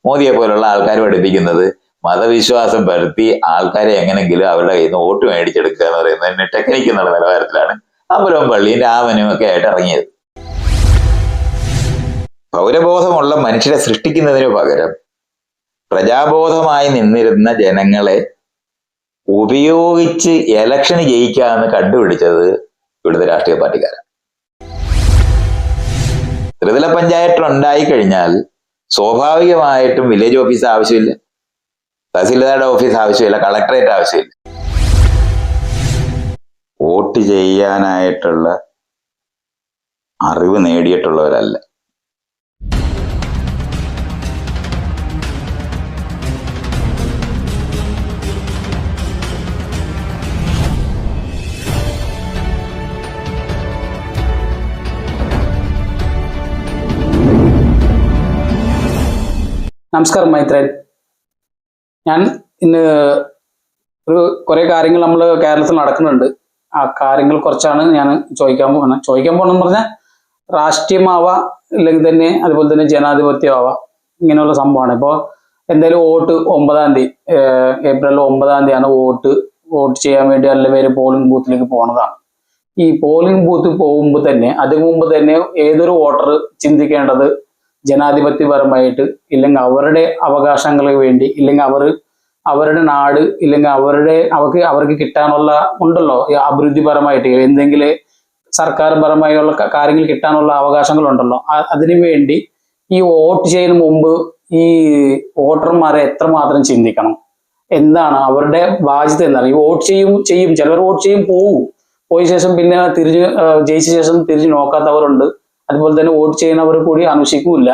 മോദിയെ പോലുള്ള ആൾക്കാർ പഠിപ്പിക്കുന്നത് മതവിശ്വാസം പരത്തി ആൾക്കാരെ എങ്ങനെങ്കിലും അവരുടെ കയ്യിൽ നിന്ന് വോട്ട് മേടിച്ചെടുക്കുക എന്ന് പറയുന്നതിന് ടെക്നിക്ക് എന്നുള്ള നിലവാരത്തിലാണ് അമ്പലവും പള്ളിയും രാമനും ഒക്കെ ആയിട്ട് ഇറങ്ങിയത്. പൗരബോധമുള്ള മനുഷ്യരെ സൃഷ്ടിക്കുന്നതിനു പകരം പ്രജാബോധമായി നിന്നിരുന്ന ജനങ്ങളെ ഉപയോഗിച്ച് ഇലക്ഷന് ജയിക്കാമെന്ന് കണ്ടുപിടിച്ചത് ഇവിടുത്തെ രാഷ്ട്രീയ പാർട്ടിക്കാരാണ്. ത്രിതല പഞ്ചായത്ത് ഉണ്ടായി കഴിഞ്ഞാൽ സ്വാഭാവികമായിട്ടും വില്ലേജ് ഓഫീസ് ആവശ്യമില്ല, തഹസിൽദാരുടെ ഓഫീസ് ആവശ്യമില്ല, കളക്ടറേറ്റ് ആവശ്യമില്ല. വോട്ട് ചെയ്യാനായിട്ടുള്ള അറിവ് നേടിയിട്ടുള്ളവരല്ല. നമസ്കാരം മൈത്രൻ. ഞാൻ ഇന്ന് കുറെ കാര്യങ്ങൾ നമ്മൾ കേരളത്തിൽ നടക്കുന്നുണ്ട്. ആ കാര്യങ്ങൾ കുറച്ചാണ് ഞാൻ ചോദിക്കാൻ പോകണമെന്ന് പറഞ്ഞാൽ രാഷ്ട്രീയമാവാം, ഇല്ലെങ്കിൽ തന്നെ അതുപോലെ തന്നെ ജനാധിപത്യമാവാം, ഇങ്ങനെയുള്ള സംഭവമാണ്. ഇപ്പോൾ എന്തായാലും വോട്ട് 9-ാം തീയതി, ഏപ്രിൽ 9-ാം തീയതിയാണ് വോട്ട് ചെയ്യാൻ വേണ്ടി എല്ലാ പേര് പോളിംഗ് ബൂത്തിലേക്ക് പോണതാണ്. ഈ പോളിംഗ് ബൂത്ത് പോകുമ്പോൾ തന്നെ അതിനു മുമ്പ് തന്നെ ഏതൊരു വോട്ടർ ചിന്തിക്കേണ്ടത് ജനാധിപത്യപരമായിട്ട്, ഇല്ലെങ്കിൽ അവരുടെ അവകാശങ്ങൾക്ക് വേണ്ടി, ഇല്ലെങ്കിൽ അവരുടെ നാട്, ഇല്ലെങ്കിൽ അവർക്ക് കിട്ടാനുള്ള ഉണ്ടല്ലോ അഭിവൃദ്ധിപരമായിട്ട് എന്തെങ്കിലും സർക്കാർ പരമായുള്ള കാര്യങ്ങൾ കിട്ടാനുള്ള അവകാശങ്ങളുണ്ടല്ലോ, അതിനു വേണ്ടി ഈ വോട്ട് ചെയ്യുന്ന മുമ്പ് ഈ വോട്ടർമാരെ എത്രമാത്രം ചിന്തിക്കണം, എന്താണ് അവരുടെ ബാധ്യത, എന്താണ്. ഈ വോട്ട് ചെയ്യും ചിലർ വോട്ട് ചെയ്യും പോയ ശേഷം പിന്നെ ജയിച്ച ശേഷം തിരിഞ്ഞ് നോക്കാത്തവരുണ്ട്. അതുപോലെ തന്നെ വോട്ട് ചെയ്യുന്നവർ കൂടി അന്വേഷിക്കൂല.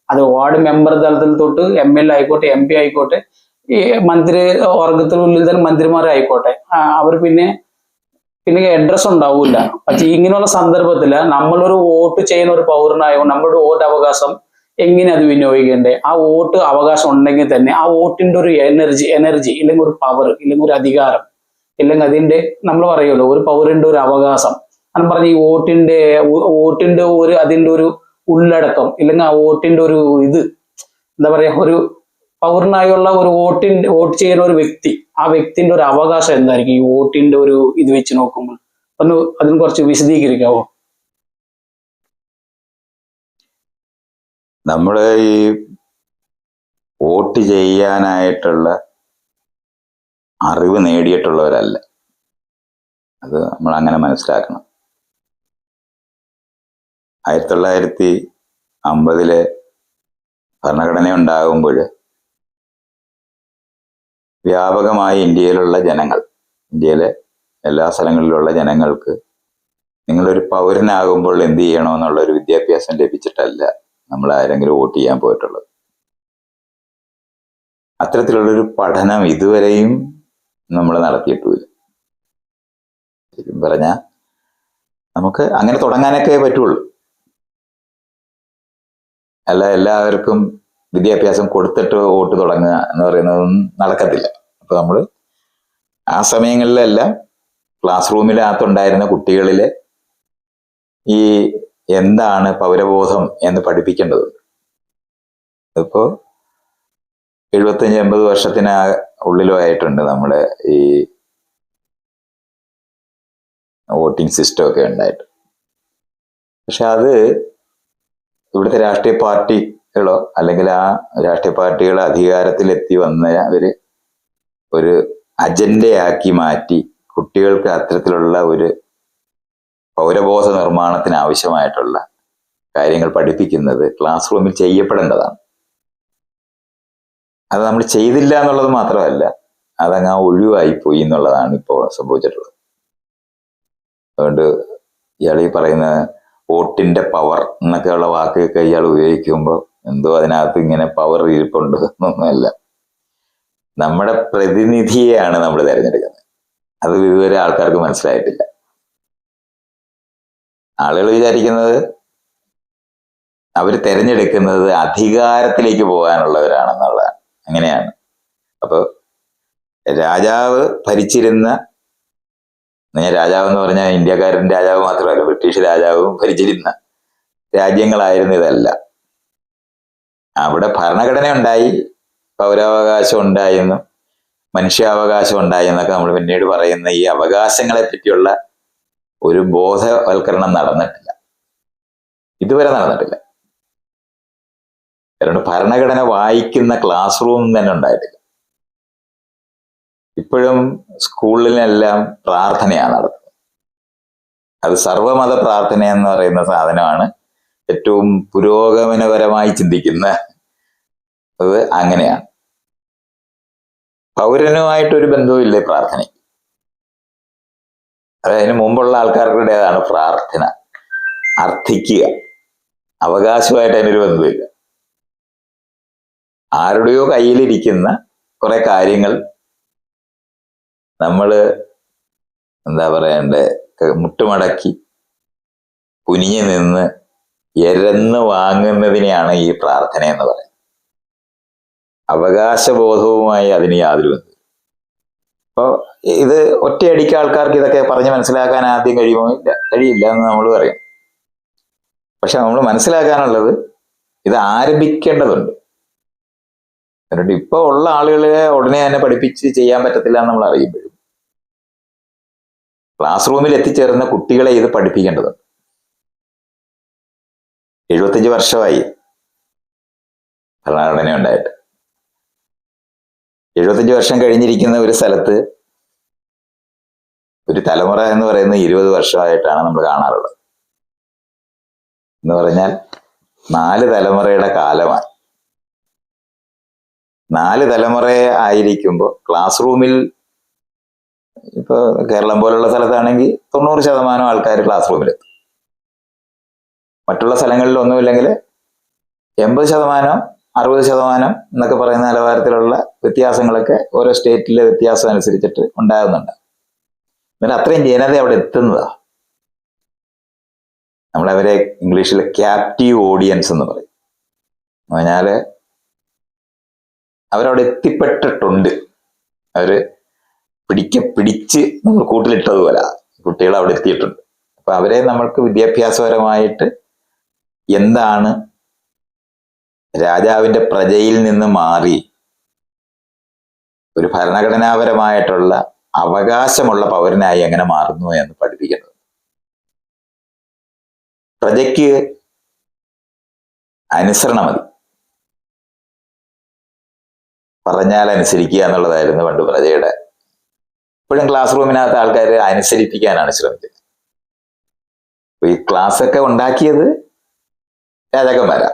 അത് വാർഡ് മെമ്പർ തലത്തിൽ തൊട്ട് MLA ആയിക്കോട്ടെ, MP ആയിക്കോട്ടെ, ഈ മന്ത്രി വർഗത്തിനുള്ളിൽ തന്നെ മന്ത്രിമാരായിക്കോട്ടെ, അവർ പിന്നെ അഡ്രസ് ഉണ്ടാവില്ല. പക്ഷെ ഇങ്ങനെയുള്ള സന്ദർഭത്തില് നമ്മളൊരു വോട്ട് ചെയ്യുന്ന ഒരു പൗരനായോ നമ്മുടെ വോട്ട് അവകാശം എങ്ങനെ അത് വിനിയോഗിക്കേണ്ടേ? ആ വോട്ട് അവകാശം ഉണ്ടെങ്കിൽ തന്നെ ആ വോട്ടിന്റെ ഒരു എനർജി ഇല്ലെങ്കിൽ ഒരു പവർ, ഇല്ലെങ്കിൽ ഒരു അധികാരം, ഇല്ലെങ്കിൽ അതിന്റെ നമ്മൾ പറയുമല്ലോ ഒരു പൗരന്റെ ഒരു അവകാശം എന്ന് പറഞ്ഞ ഈ വോട്ടിന്റെ അതിന്റെ ഒരു ഉള്ളടക്കം, ഇല്ലെങ്കിൽ ആ വോട്ടിന്റെ ഒരു എന്താ പറയാ, ഒരു പൗരനായുള്ള ഒരു വോട്ട് ചെയ്യുന്ന ഒരു വ്യക്തി, ആ വ്യക്തിന്റെ ഒരു അവകാശം എന്തായിരിക്കും ഈ വോട്ടിന്റെ ഒരു വെച്ച് നോക്കുമ്പോൾ? ഒന്ന് അതിന് കുറച്ച് വിശദീകരിക്കാവോ? നമ്മള് ഈ വോട്ട് ചെയ്യാനായിട്ടുള്ള അറിവ് നേടിയിട്ടുള്ളവരല്ല, അത് നമ്മൾ അങ്ങനെ മനസ്സിലാക്കണം. 1950 ഭരണഘടന ഉണ്ടാകുമ്പോൾ വ്യാപകമായി ഇന്ത്യയിലെ എല്ലാ സ്ഥലങ്ങളിലുള്ള ജനങ്ങൾക്ക് നിങ്ങളൊരു പൗരനാകുമ്പോൾ എന്ത് ചെയ്യണമെന്നുള്ളൊരു വിദ്യാഭ്യാസം ലഭിച്ചിട്ടല്ല നമ്മൾ ആരെങ്കിലും വോട്ട് ചെയ്യാൻ പോയിട്ടുള്ളത്. അത്തരത്തിലുള്ളൊരു പഠനം ഇതുവരെയും നമ്മൾ നടത്തിയിട്ടുമില്ല. ശരിക്കും പറഞ്ഞാൽ നമുക്ക് അങ്ങനെ തുടങ്ങാനൊക്കെ പറ്റുള്ളൂ, അല്ല എല്ലാവർക്കും വിദ്യാഭ്യാസം കൊടുത്തിട്ട് വോട്ട് തുടങ്ങുക എന്ന് പറയുന്നതൊന്നും നടക്കത്തില്ല. അപ്പൊ നമ്മൾ ആ സമയങ്ങളിലെല്ലാം ക്ലാസ് റൂമിനകത്തുണ്ടായിരുന്ന കുട്ടികളിലെ ഈ എന്താണ് പൗരബോധം എന്ന് പഠിപ്പിക്കേണ്ടതുണ്ട്. ഇപ്പോ 75-80 വർഷത്തിന് ഉള്ളിലോ ആയിട്ടുണ്ട് നമ്മുടെ ഈ വോട്ടിംഗ് സിസ്റ്റം ഒക്കെ ഉണ്ടായിട്ട്. പക്ഷെ അത് ഇവിടുത്തെ രാഷ്ട്രീയ പാർട്ടികളോ അല്ലെങ്കിൽ ആ രാഷ്ട്രീയ പാർട്ടികൾ അധികാരത്തിലെത്തി വന്നവര് ഒരു അജണ്ടയാക്കി മാറ്റി കുട്ടികൾക്ക് അത്തരത്തിലുള്ള ഒരു പൗരബോധ നിർമ്മാണത്തിന് ആവശ്യമായിട്ടുള്ള കാര്യങ്ങൾ പഠിപ്പിക്കുന്നത് ക്ലാസ് റൂമിൽ ചെയ്യപ്പെടേണ്ടതാണ്. അത് നമ്മൾ ചെയ്തില്ല എന്നുള്ളത് മാത്രമല്ല, അതങ്ങ് ഒഴിവായിപ്പോയി എന്നുള്ളതാണ് ഇപ്പോൾ സംഭവിച്ചിട്ടുള്ളത്. അതുകൊണ്ട് ഇയാൾ ഈ പറയുന്ന വോട്ടിന്റെ പവർ എന്നൊക്കെയുള്ള വാക്കൊക്കെ ഇയാൾ ഉപയോഗിക്കുമ്പോൾ എന്തോ അതിനകത്ത് ഇങ്ങനെ പവർ ഇരിപ്പുണ്ട് എന്നൊന്നുമല്ല. നമ്മുടെ പ്രതിനിധിയെയാണ് നമ്മൾ തിരഞ്ഞെടുക്കുന്നത്. അത് ഇതുവരെ ആൾക്കാർക്ക് മനസ്സിലായിട്ടില്ല. ആളുകൾ വിചാരിക്കുന്നത് അവർ തിരഞ്ഞെടുക്കുന്നത് അധികാരത്തിലേക്ക് പോകാനുള്ളവരാണെന്നുള്ളതാണ്. അങ്ങനെയാണ്. അപ്പൊ രാജാവ് ഭരിച്ചിരുന്ന, രാജാവ് എന്ന് പറഞ്ഞാൽ ഇന്ത്യക്കാരൻ രാജാവ് മാത്രമല്ല, ബ്രിട്ടീഷ് രാജാവും ഭരിച്ചിരുന്ന രാജ്യങ്ങളായിരുന്നു ഇതല്ല. അവിടെ ഭരണഘടന ഉണ്ടായി, പൗരാവകാശം ഉണ്ടായെന്നും മനുഷ്യാവകാശം ഉണ്ടായി എന്നൊക്കെ നമ്മൾ പിന്നീട് പറയുന്ന ഈ അവകാശങ്ങളെ പറ്റിയുള്ള ഒരു ബോധവൽക്കരണം നടന്നിട്ടില്ല, ഇതുവരെ നടന്നിട്ടില്ല. കാരണം ഭരണഘടന വായിക്കുന്ന ക്ലാസ് റൂം തന്നെ ഉണ്ടായിട്ടില്ല. ഇപ്പോഴും സ്കൂളിലെല്ലാം പ്രാർത്ഥനയാണ് നടത്തുന്നത്. അത് സർവമത പ്രാർത്ഥന എന്ന് പറയുന്ന സാധനമാണ് ഏറ്റവും പുരോഗമനപരമായി ചിന്തിക്കുന്ന അത് അങ്ങനെയാണ്. പൗരനുമായിട്ടൊരു ബന്ധവുമില്ലേ പ്രാർത്ഥന. അതിന് മുമ്പുള്ള ആൾക്കാരുടേതാണ് പ്രാർത്ഥന. അർത്ഥിക്കുക, അവകാശമായിട്ട് അതിനൊരു ബന്ധമില്ല. ആരുടെയോ കയ്യിലിരിക്കുന്ന കുറെ കാര്യങ്ങൾ നമ്മള് എന്താ പറയണ്ടേ, മുട്ടുമടക്കി കുനിഞ്ഞു നിന്ന് എരന്ന് വാങ്ങുന്നതിനെയാണ് ഈ പ്രാർത്ഥന എന്ന് പറയുന്നത്. അവകാശബോധവുമായി അതിന് യാതൊരു ബന്ധവും. അപ്പോൾ ഇത് ഒറ്റയടിക്ക് ആൾക്കാർക്ക് ഇതൊക്കെ പറഞ്ഞ് മനസ്സിലാക്കാൻ ആദ്യം കഴിയുമോ? ഇല്ല, കഴിയില്ല എന്ന് നമ്മൾ പറയും. പക്ഷെ നമ്മൾ മനസ്സിലാക്കാനുള്ളത് ഇത് ആരംഭിക്കേണ്ടതുണ്ട്. എന്നിട്ട് ഇപ്പൊ ഉള്ള ആളുകളെ ഉടനെ തന്നെ പഠിപ്പിച്ച് ചെയ്യാൻ പറ്റത്തില്ല എന്ന് നമ്മൾ അറിയുമ്പോഴും ക്ലാസ് റൂമിൽ എത്തിച്ചേർന്ന കുട്ടികളെ ഇത് പഠിപ്പിക്കേണ്ടതുണ്ട്. 75 വർഷമായി ഭരണഘടന ഉണ്ടായിട്ട്. 75 വർഷം കഴിഞ്ഞിരിക്കുന്ന ഒരു സ്ഥലത്ത് ഒരു തലമുറ എന്ന് പറയുന്നത് 20 വർഷമായിട്ടാണ് നമ്മൾ കാണാറുള്ളത്. എന്ന് പറഞ്ഞാൽ 4 തലമുറയുടെ കാലമാണ്. 4 തലമുറ ആയിരിക്കുമ്പോൾ ക്ലാസ് റൂമിൽ ഇപ്പൊ കേരളം പോലുള്ള സ്ഥലത്താണെങ്കിൽ 90% ആൾക്കാർ ക്ലാസ് റൂമിലെത്തും. മറ്റുള്ള സ്ഥലങ്ങളിൽ ഒന്നുമില്ലെങ്കിൽ 80%, 60% എന്നൊക്കെ പറയുന്ന നിലവാരത്തിലുള്ള വ്യത്യാസങ്ങളൊക്കെ ഓരോ സ്റ്റേറ്റിലെ വ്യത്യാസം അനുസരിച്ചിട്ട് ഉണ്ടാകുന്നുണ്ട്. എന്നിട്ട് അത്രയും ജനത അവിടെ എത്തുന്നതാ. നമ്മളവരെ ഇംഗ്ലീഷിൽ ക്യാപ്റ്റീവ് ഓഡിയൻസ് എന്ന് പറയും. എന്ന് പറഞ്ഞാല് അവരവിടെ എത്തിപ്പെട്ടിട്ടുണ്ട്. അവര് പിടിച്ച് നമ്മൾ കൂട്ടിലിട്ടതുപോലെ കുട്ടികൾ അവിടെ എത്തിയിട്ടുണ്ട്. അപ്പൊ അവരെ നമ്മൾക്ക് വിദ്യാഭ്യാസപരമായിട്ട് എന്താണ് രാജാവിന്റെ പ്രജയിൽ നിന്ന് മാറി ഒരു ഭരണഘടനാപരമായിട്ടുള്ള അവകാശമുള്ള പൗരനായി എങ്ങനെ മാറുന്നു എന്ന് പഠിപ്പിക്കേണ്ടത്. പ്രജയ്ക്ക് അനുസരണം മതി, പറഞ്ഞാൽ അനുസരിക്കുക എന്നുള്ളതായിരുന്നു പണ്ട് പ്രജയുടെ. ഇപ്പോഴും ക്ലാസ് റൂമിനകത്ത് ആൾക്കാർ അനുസരിപ്പിക്കാനാണ് ശ്രമിക്കുന്നത്. ഈ ക്ലാസ് ഒക്കെ ഉണ്ടാക്കിയത് രാജാക്കന്മാരാ,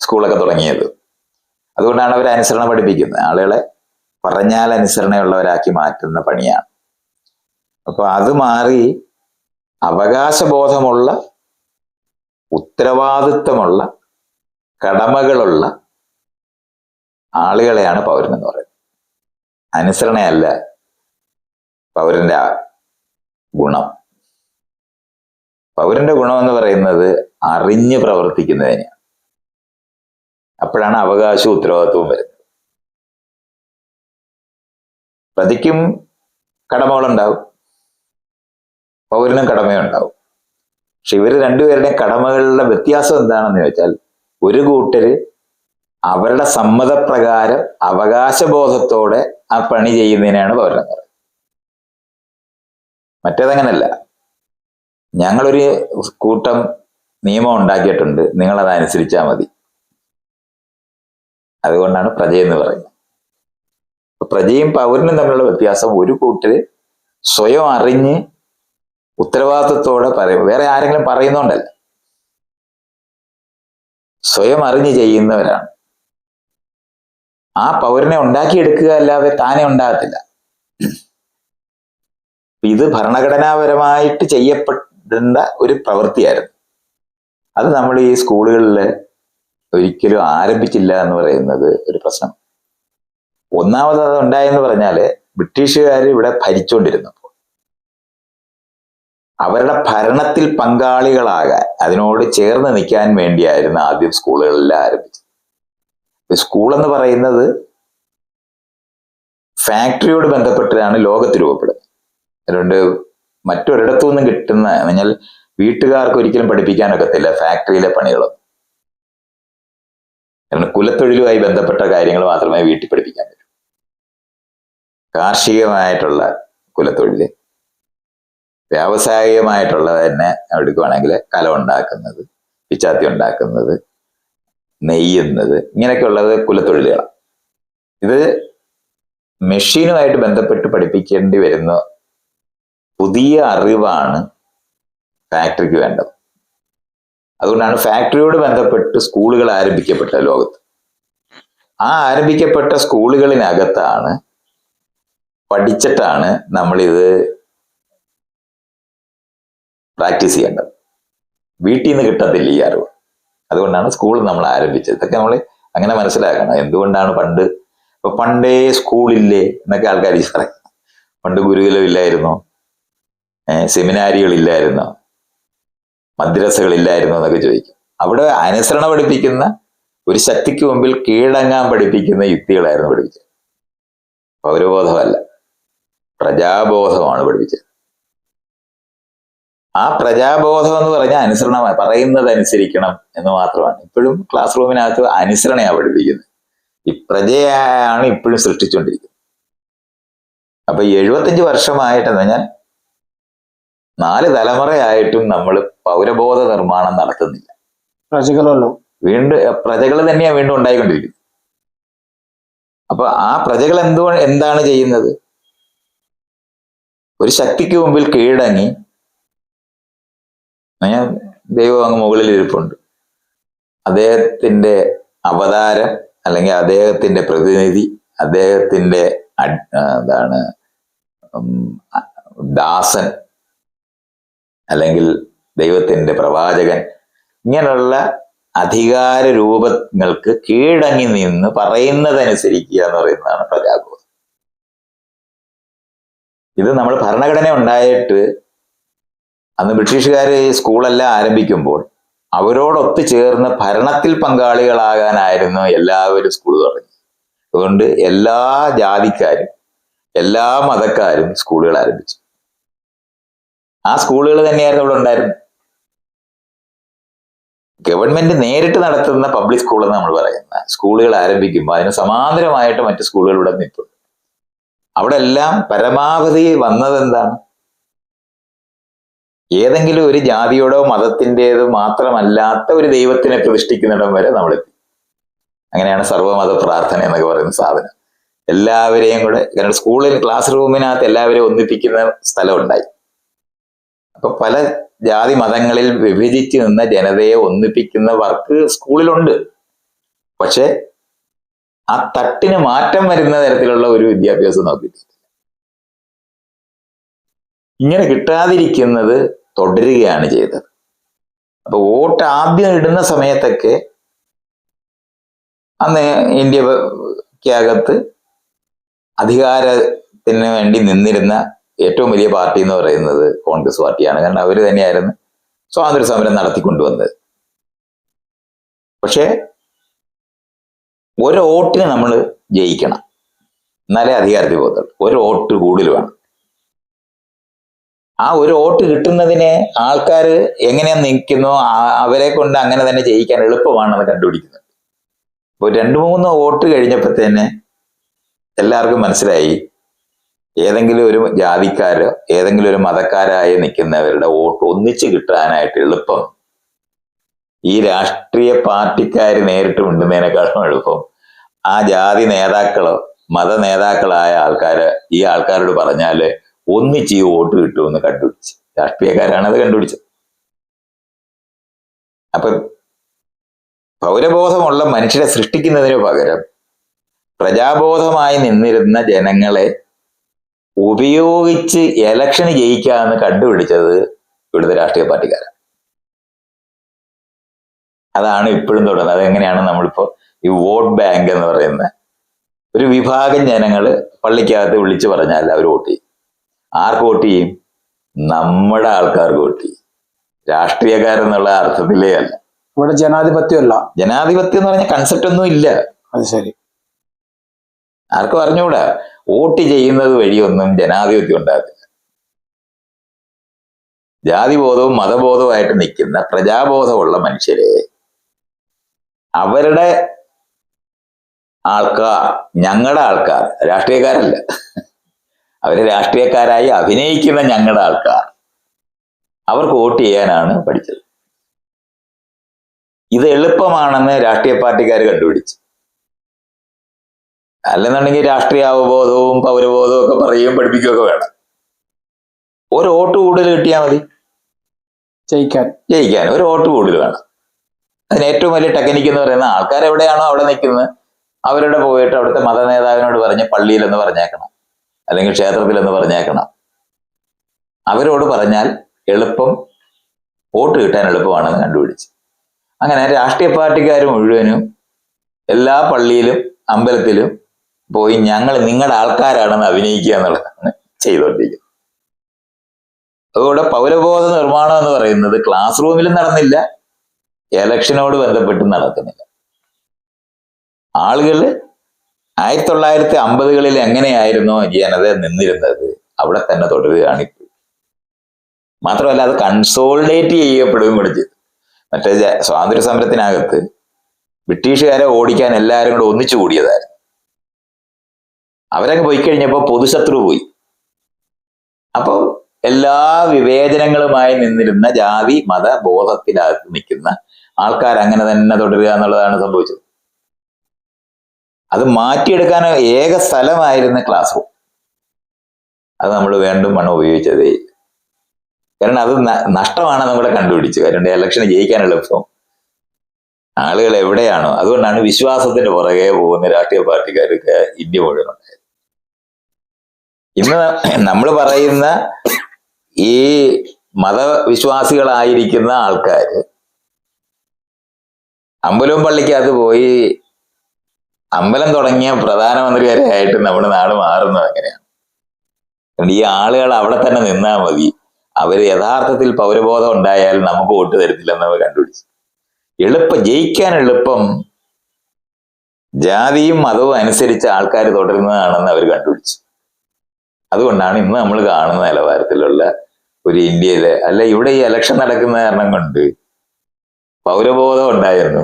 സ്കൂളൊക്കെ തുടങ്ങിയത്. അതുകൊണ്ടാണ് അവർ അനുസരണം പഠിപ്പിക്കുന്നത്. ആളുകളെ പറഞ്ഞാൽ അനുസരണയുള്ളവരാക്കി മാറ്റുന്ന പണിയാണ്. അപ്പൊ അത് മാറി അവകാശബോധമുള്ള, ഉത്തരവാദിത്വമുള്ള, കടമകളുള്ള ആളുകളെയാണ് പൗരൻ എന്ന് പറയുന്നത്. അനുസരണയല്ല പൗരന്റെ ഗുണം. പൗരന്റെ ഗുണം എന്ന് പറയുന്നത് അറിഞ്ഞ് പ്രവർത്തിക്കുന്നതിനെയാണ്. അപ്പോഴാണ് അവകാശവും ഉത്തരവാദിത്വവും വരുന്നത്. പ്രതിക്കും കടമകളുണ്ടാവും, പൗരനും കടമയുണ്ടാവും. പക്ഷെ ഇവർ രണ്ടുപേരുടെയും കടമകളുടെ വ്യത്യാസം എന്താണെന്ന് ചോദിച്ചാൽ, ഒരു കൂട്ടര് അവരുടെ സമ്മതപ്രകാരം അവകാശബോധത്തോടെ ആ പണി ചെയ്യുന്നതിനാണ് പൗരൻ എന്ന് പറയുന്നത്. മറ്റേതങ്ങനല്ല. ഞങ്ങളൊരു കൂട്ടം നിയമം ഉണ്ടാക്കിയിട്ടുണ്ട്, നിങ്ങളത് അനുസരിച്ചാൽ മതി. അതുകൊണ്ടാണ് പ്രജയെന്ന് പറയുന്നത്. പ്രജയും പൗരനും തമ്മിലുള്ള വ്യത്യാസം, ഒരു കൂട്ടര് സ്വയം അറിഞ്ഞ് ഉത്തരവാദിത്വത്തോടെ പറയും, വേറെ ആരെങ്കിലും പറയുന്നോണ്ടല്ല, സ്വയം അറിഞ്ഞ് ചെയ്യുന്നവരാണ്. ആ പൗരനെ ഉണ്ടാക്കിയെടുക്കുക അല്ലാതെ താനെ ഉണ്ടാകത്തില്ല. ഇത് ഭരണഘടനാപരമായിട്ട് ചെയ്യപ്പെടേണ്ട ഒരു പ്രവൃത്തിയായിരുന്നു. അത് നമ്മൾ ഈ സ്കൂളുകളിൽ ഒരിക്കലും ആരംഭിച്ചില്ല എന്ന് പറയുന്നത് ഒരു പ്രശ്നം. ഒന്നാമത് അത് ഉണ്ടായെന്ന് പറഞ്ഞാല് ബ്രിട്ടീഷുകാർ ഇവിടെ ഭരിച്ചുകൊണ്ടിരുന്നപ്പോൾ അവരുടെ ഭരണത്തിൽ പങ്കാളികളാകാൻ, അതിനോട് ചേർന്ന് നിൽക്കാൻ വേണ്ടിയായിരുന്നു ആദ്യം സ്കൂളുകളെല്ലാം ആരംഭിച്ചത്. സ്കൂൾ എന്ന് പറയുന്നത് ഫാക്ടറിയോട് ബന്ധപ്പെട്ടാണ് ലോകത്ത് രൂപപ്പെടുന്നത്. അതുകൊണ്ട് മറ്റൊരിടത്തു നിന്നും കിട്ടുന്ന പറഞ്ഞാൽ വീട്ടുകാർക്ക് ഒരിക്കലും പഠിപ്പിക്കാനൊക്കത്തില്ല ഫാക്ടറിയിലെ പണികളൊന്നും. കാരണം കുലത്തൊഴിലുമായി ബന്ധപ്പെട്ട കാര്യങ്ങൾ മാത്രമേ വീട്ടിൽ പഠിപ്പിക്കാൻ പറ്റൂ. കാർഷികമായിട്ടുള്ള കുലത്തൊഴില്, വ്യാവസായികമായിട്ടുള്ള തന്നെ എടുക്കുവാണെങ്കിൽ കലം ഉണ്ടാക്കുന്നത്, പിച്ചാത്തി ഉണ്ടാക്കുന്നത്, നെയ്യുന്നത്, ഇങ്ങനെയൊക്കെയുള്ളത് കുലത്തൊഴിലുകളാണ്. ഇത് മെഷീനുമായിട്ട് ബന്ധപ്പെട്ട് പഠിപ്പിക്കേണ്ടി വരുന്ന പുതിയ അറിവാണ് ഫാക്ടറിക്ക് വേണ്ടത്. അതുകൊണ്ടാണ് ഫാക്ടറിയോട് ബന്ധപ്പെട്ട് സ്കൂളുകൾ ആരംഭിക്കപ്പെട്ട ലോകത്ത്. ആ ആരംഭിക്കപ്പെട്ട സ്കൂളുകളിനകത്താണ് പഠിച്ചിട്ടാണ് നമ്മളിത് പ്രാക്ടീസ് ചെയ്യേണ്ടത്. വീട്ടിൽ നിന്ന് കിട്ടത്തില്ല ഈ അറിവ്. അതുകൊണ്ടാണ് സ്കൂൾ നമ്മൾ ആരംഭിച്ചത്. ഇതൊക്കെ നമ്മൾ അങ്ങനെ മനസ്സിലാക്കണം. എന്തുകൊണ്ടാണ് പണ്ടേ സ്കൂളില്ലേ എന്നൊക്കെ ആൾക്കാർ പറയും. പണ്ട് ഗുരുകുലം ഇല്ലായിരുന്നോ, സെമിനാരികളില്ലായിരുന്നോ, മദ്രസകളില്ലായിരുന്നോ എന്നൊക്കെ ചോദിക്കും. അവിടെ അനുസരണ പഠിപ്പിക്കുന്ന, ഒരു ശക്തിക്ക് മുമ്പിൽ കീഴടങ്ങാൻ പഠിപ്പിക്കുന്ന യുക്തികളായിരുന്നു പഠിപ്പിച്ചത്. പൗരബോധമല്ല, പ്രജാബോധമാണ് പഠിപ്പിച്ചത്. ആ പ്രജാബോധം എന്ന് പറഞ്ഞാൽ അനുസരണമാണ്, പറയുന്നത് അനുസരിക്കണം എന്ന് മാത്രമാണ്. ഇപ്പോഴും ക്ലാസ് റൂമിനകത്ത് അനുസരണയാണ് പഠിപ്പിക്കുന്നത്. ഈ പ്രജയാണ് ഇപ്പോഴും സൃഷ്ടിച്ചുകൊണ്ടിരിക്കുന്നത്. അപ്പൊ 75 വർഷമായിട്ടെന്ന് പറഞ്ഞാൽ 4 തലമുറയായിട്ടും നമ്മൾ പൗരബോധ നിർമ്മാണം നടത്തുന്നില്ല. പ്രജകളല്ലോ, പ്രജകൾ തന്നെയാണ് വീണ്ടും ഉണ്ടായിക്കൊണ്ടിരിക്കുന്നത്. അപ്പൊ ആ പ്രജകൾ എന്താണ് ചെയ്യുന്നത്? ഒരു ശക്തിക്ക് മുമ്പിൽ കീഴടങ്ങി, ദൈവം അങ്ങ് മുകളിൽ ഇരിപ്പുണ്ട്, അദ്ദേഹത്തിന്റെ അവതാരം അല്ലെങ്കിൽ അദ്ദേഹത്തിന്റെ പ്രതിനിധി, അദ്ദേഹത്തിന്റെ ദാസൻ അല്ലെങ്കിൽ ദൈവത്തിന്റെ പ്രവാചകൻ, ഇങ്ങനെയുള്ള അധികാര രൂപങ്ങൾക്ക് കീഴടങ്ങി നിന്ന് പറയുന്നതനുസരിക്കുക എന്ന് പറയുന്നതാണ് പ്രജാബോധം. ഇത് നമ്മൾ ഭരണഘടന ഉണ്ടായിട്ട് അന്ന് ബ്രിട്ടീഷുകാർ സ്കൂളെല്ലാം ആരംഭിക്കുമ്പോൾ അവരോടൊത്ത് ചേർന്ന് ഭരണത്തിൽ പങ്കാളികളാകാനായിരുന്നു എല്ലാവരും സ്കൂൾ തുടങ്ങി. അതുകൊണ്ട് എല്ലാ ജാതിക്കാരും എല്ലാ മതക്കാരും സ്കൂളുകൾ ആരംഭിച്ചു. ആ സ്കൂളുകൾ തന്നെയായിരുന്നു ഇവിടെ ഉണ്ടായിരുന്നത്. ഗവൺമെന്റ് നേരിട്ട് നടത്തുന്ന പബ്ലിക് സ്കൂൾ എന്ന് നമ്മൾ പറയുന്ന സ്കൂളുകൾ ആരംഭിക്കുമ്പോൾ അതിന് സമാന്തരമായിട്ട് മറ്റു സ്കൂളുകൾ ഇവിടെ നിൽപ്പുണ്ട്. അവിടെ എല്ലാം പരമാവധി വന്നത് എന്താണ്? ഏതെങ്കിലും ഒരു ജാതിയോടോ മതത്തിൻ്റെതോ മാത്രമല്ലാത്ത ഒരു ദൈവത്തിനെ പ്രതിഷ്ഠിക്കുന്നിടം വരെ നമ്മളെത്തി. അങ്ങനെയാണ് സർവ്വമത പ്രാർത്ഥന എന്നൊക്കെ പറയുന്ന സാധനം. എല്ലാവരെയും കൂടെ, കാരണം സ്കൂളിൽ ക്ലാസ് റൂമിനകത്ത് എല്ലാവരെയും ഒന്നിപ്പിക്കുന്ന സ്ഥലം ഉണ്ടായി. അപ്പൊ പല ജാതി മതങ്ങളിൽ വിഭജിച്ച് നിന്ന ജനതയെ ഒന്നിപ്പിക്കുന്ന വർക്ക് സ്കൂളിലുണ്ട്. പക്ഷെ ആ തട്ടിന് മാറ്റം വരുന്ന തരത്തിലുള്ള ഒരു വിദ്യാഭ്യാസം നോക്കിയിട്ടില്ല. ഇങ്ങനെ കിട്ടാതിരിക്കുന്നത് തുടരുകയാണ് ചെയ്തത്. അപ്പൊ വോട്ട് ആദ്യം ഇടുന്ന സമയത്തൊക്കെ അന്ന് ഇന്ത്യക്കകത്ത് അധികാരത്തിന് വേണ്ടി നിന്നിരുന്ന ഏറ്റവും വലിയ പാർട്ടി എന്ന് പറയുന്നത് കോൺഗ്രസ് പാർട്ടിയാണ്. കാരണം അവർ തന്നെയായിരുന്നു സ്വാതന്ത്ര്യ സമരം നടത്തിക്കൊണ്ടുവന്നത്. പക്ഷെ ഒരു വോട്ടിന് നമ്മൾ ജയിക്കണം, എന്നാലേ അധികാരത്തിൽ പോകത്തുള്ളൂ. ഒരു വോട്ട് കൂടുതൽ വേണം. ആ ഒരു വോട്ട് കിട്ടുന്നതിനെ ആൾക്കാർ എങ്ങനെയാ നിൽക്കുന്നോ അവരെ കൊണ്ട് അങ്ങനെ തന്നെ ജയിക്കാൻ എളുപ്പമാണെന്ന് കണ്ടുപിടിക്കുന്നത്. ഇപ്പോൾ 2-3 വോട്ട് കഴിഞ്ഞപ്പോൾ തന്നെ എല്ലാവർക്കും മനസ്സിലായി, ഏതെങ്കിലും ഒരു ജാതിക്കാരോ ഏതെങ്കിലും ഒരു മതക്കാരായി നിൽക്കുന്നവരുടെ വോട്ട് ഒന്നിച്ച് കിട്ടാനായിട്ട് എളുപ്പം ഈ രാഷ്ട്രീയ പാർട്ടിക്കാർ നേരിട്ട് മിണ്ടുന്നതിനേക്കാളും എളുപ്പം ആ ജാതി നേതാക്കളോ മത നേതാക്കളായ ഈ ആൾക്കാരോട് പറഞ്ഞാല് ഒന്നിച്ച് ഈ വോട്ട് കിട്ടുമെന്ന് കണ്ടുപിടിച്ച്. രാഷ്ട്രീയക്കാരാണ് അത് കണ്ടുപിടിച്ചത്. അപ്പൊ പൗരബോധമുള്ള മനുഷ്യരെ സൃഷ്ടിക്കുന്നതിന് പകരം പ്രജാബോധമായി നിന്നിരുന്ന ജനങ്ങളെ ഉപയോഗിച്ച് എലക്ഷന് ജയിക്കാമെന്ന് കണ്ടുപിടിച്ചത് ഇവിടുത്തെ രാഷ്ട്രീയ പാർട്ടിക്കാരാണ്. അതാണ് ഇപ്പോഴും തുടരുന്നത്. അതെങ്ങനെയാണ് നമ്മളിപ്പോ ഈ വോട്ട് ബാങ്ക് എന്ന് പറയുന്ന ഒരു വിഭാഗം ജനങ്ങൾ പള്ളിക്കകത്ത് വിളിച്ചു പറഞ്ഞാൽ അവർ വോട്ട് ചെയ്യും. ആർക്ക് വോട്ട് ചെയ്യും? നമ്മുടെ ആൾക്കാർക്ക് വോട്ട് ചെയ്യും. രാഷ്ട്രീയക്കാരെന്നുള്ള അർത്ഥത്തിലേ അല്ല. ഇവിടെ ജനാധിപത്യമല്ല. ജനാധിപത്യം എന്ന് പറഞ്ഞ കൺസെപ്റ്റ് ഒന്നും ഇല്ല. അത് ശരി. ആർക്കും അറിഞ്ഞുകൂടാ. വോട്ട് ചെയ്യുന്നത് വഴിയൊന്നും ജനാധിപത്യം ഉണ്ടാകത്തില്ല. ജാതിബോധവും മതബോധവുമായിട്ട് നിൽക്കുന്ന പ്രജാബോധമുള്ള മനുഷ്യരെ അവരുടെ ആൾക്കാർ, ഞങ്ങളുടെ ആൾക്കാർ, രാഷ്ട്രീയക്കാരല്ല, അവര് രാഷ്ട്രീയക്കാരായി അഭിനയിക്കുന്ന ഞങ്ങളുടെ ആൾക്കാർ, അവർക്ക് വോട്ട് ചെയ്യാനാണ് പഠിച്ചത്. ഇത് എളുപ്പമാണെന്ന് രാഷ്ട്രീയ പാർട്ടിക്കാർ കണ്ടുപിടിച്ചു. അല്ലെന്നുണ്ടെങ്കിൽ രാഷ്ട്രീയ അവബോധവും പൗരബോധവും ഒക്കെ പറയുകയും പഠിപ്പിക്കുകയൊക്കെ വേണം. ഒരു വോട്ട് കൂടുതൽ കിട്ടിയാൽ മതി ജയിക്കാൻ. ഒരു വോട്ട് കൂടുതൽ വേണം. അതിന് ഏറ്റവും വലിയ ടെക്നിക്ക് എന്ന് പറയുന്നത് ആൾക്കാർ എവിടെയാണോ അവിടെ നിൽക്കുന്നത് അവരുടെ പോയിട്ട് അവിടുത്തെ മത നേതാവിനോട് പറഞ്ഞ് പള്ളിയിലെന്ന് പറഞ്ഞേക്കണം, അല്ലെങ്കിൽ ക്ഷേത്രത്തിലെന്ന് പറഞ്ഞേക്കണം. അവരോട് പറഞ്ഞാൽ എളുപ്പം വോട്ട് കിട്ടാൻ എളുപ്പമാണെന്ന് കണ്ടുപിടിച്ചു. അങ്ങനെ രാഷ്ട്രീയ പാർട്ടിക്കാർ മുഴുവനും എല്ലാ പള്ളിയിലും അമ്പലത്തിലും പോയി ഞങ്ങൾ നിങ്ങളുടെ ആൾക്കാരാണെന്ന് അഭിനയിക്കുക എന്നുള്ളതാണ് ചെയ്തുകൊണ്ടിരിക്കുന്നത്. അതുകൊണ്ട് പൗരബോധ നിർമ്മാണം എന്ന് പറയുന്നത് ക്ലാസ് റൂമിലും നടന്നില്ല, എലക്ഷനോട് ബന്ധപ്പെട്ട് നടക്കുന്നില്ല. ആളുകൾ 1950-കളിൽ എങ്ങനെയായിരുന്നോ ജനത നിന്നിരുന്നത് അവിടെ തന്നെ തുടരുകയാണ് ഇപ്പോൾ. മാത്രമല്ല അത് കൺസോളിഡേറ്റ് ചെയ്യപ്പെടുകയും കൂടെ ചെയ്തു. മറ്റേ സ്വാതന്ത്ര്യ സമരത്തിനകത്ത് ബ്രിട്ടീഷുകാരെ ഓടിക്കാൻ എല്ലാവരും കൂടെ ഒന്നിച്ചു കൂടിയതായിരുന്നു. അവരങ്ങ് പോയി കഴിഞ്ഞപ്പോൾ പൊതുശത്രു പോയി. അപ്പോൾ എല്ലാ വിവേചനങ്ങളുമായി നിന്നിരുന്ന ജാതി മത ബോധത്തിനകത്ത് നിൽക്കുന്ന ആൾക്കാർ അങ്ങനെ തന്നെ തുടരുക എന്നുള്ളതാണ് സംഭവിച്ചത്. അത് മാറ്റിയെടുക്കാൻ ഏക സ്ഥലമായിരുന്നു ക്ലാസ് റൂം. അത് നമ്മൾ വീണ്ടും മണം ഉപയോഗിച്ചതേ. കാരണം അത് നഷ്ടമാണ് നമ്മളെ കണ്ടുപിടിച്ചു. കാരണം ഇലക്ഷന് ജയിക്കാനുള്ള എളുപ്പം ആളുകൾ എവിടെയാണോ, അതുകൊണ്ടാണ് വിശ്വാസത്തിന്റെ പുറകെ പോകുന്ന രാഷ്ട്രീയ പാർട്ടിക്കാർക്ക് ഇന്ത്യ മുഴുവൻ ഉണ്ടായത്. ഇന്ന് നമ്മൾ പറയുന്ന ഈ മതവിശ്വാസികളായിരിക്കുന്ന ആൾക്കാര് അമ്പലവും പള്ളിക്കകത്ത് പോയി അമ്പലം തുടങ്ങിയ പ്രധാനമന്ത്രി വരെ ആയിട്ട് നമ്മുടെ നാട് മാറുന്നത് എങ്ങനെയാണ്? ഈ ആളുകൾ അവിടെ തന്നെ നിന്നാൽ മതി, അവര് യഥാർത്ഥത്തിൽ പൗരബോധം ഉണ്ടായാൽ നമുക്ക് വോട്ട് തരത്തില്ലെന്ന് അവർ കണ്ടുപിടിച്ചു. ജയിക്കാൻ എളുപ്പം ജാതിയും മതവും അനുസരിച്ച് ആൾക്കാർ തുടരുന്നതാണെന്ന് അവർ കണ്ടുപിടിച്ചു. അതുകൊണ്ടാണ് ഇന്ന് നമ്മൾ കാണുന്ന നിലവാരത്തിലുള്ള ഒരു ഇന്ത്യയിലെ, അല്ല ഇവിടെ ഈ ഇലക്ഷൻ നടക്കുന്ന കാരണം കൊണ്ട് പൗരബോധം ഉണ്ടായിരുന്നു,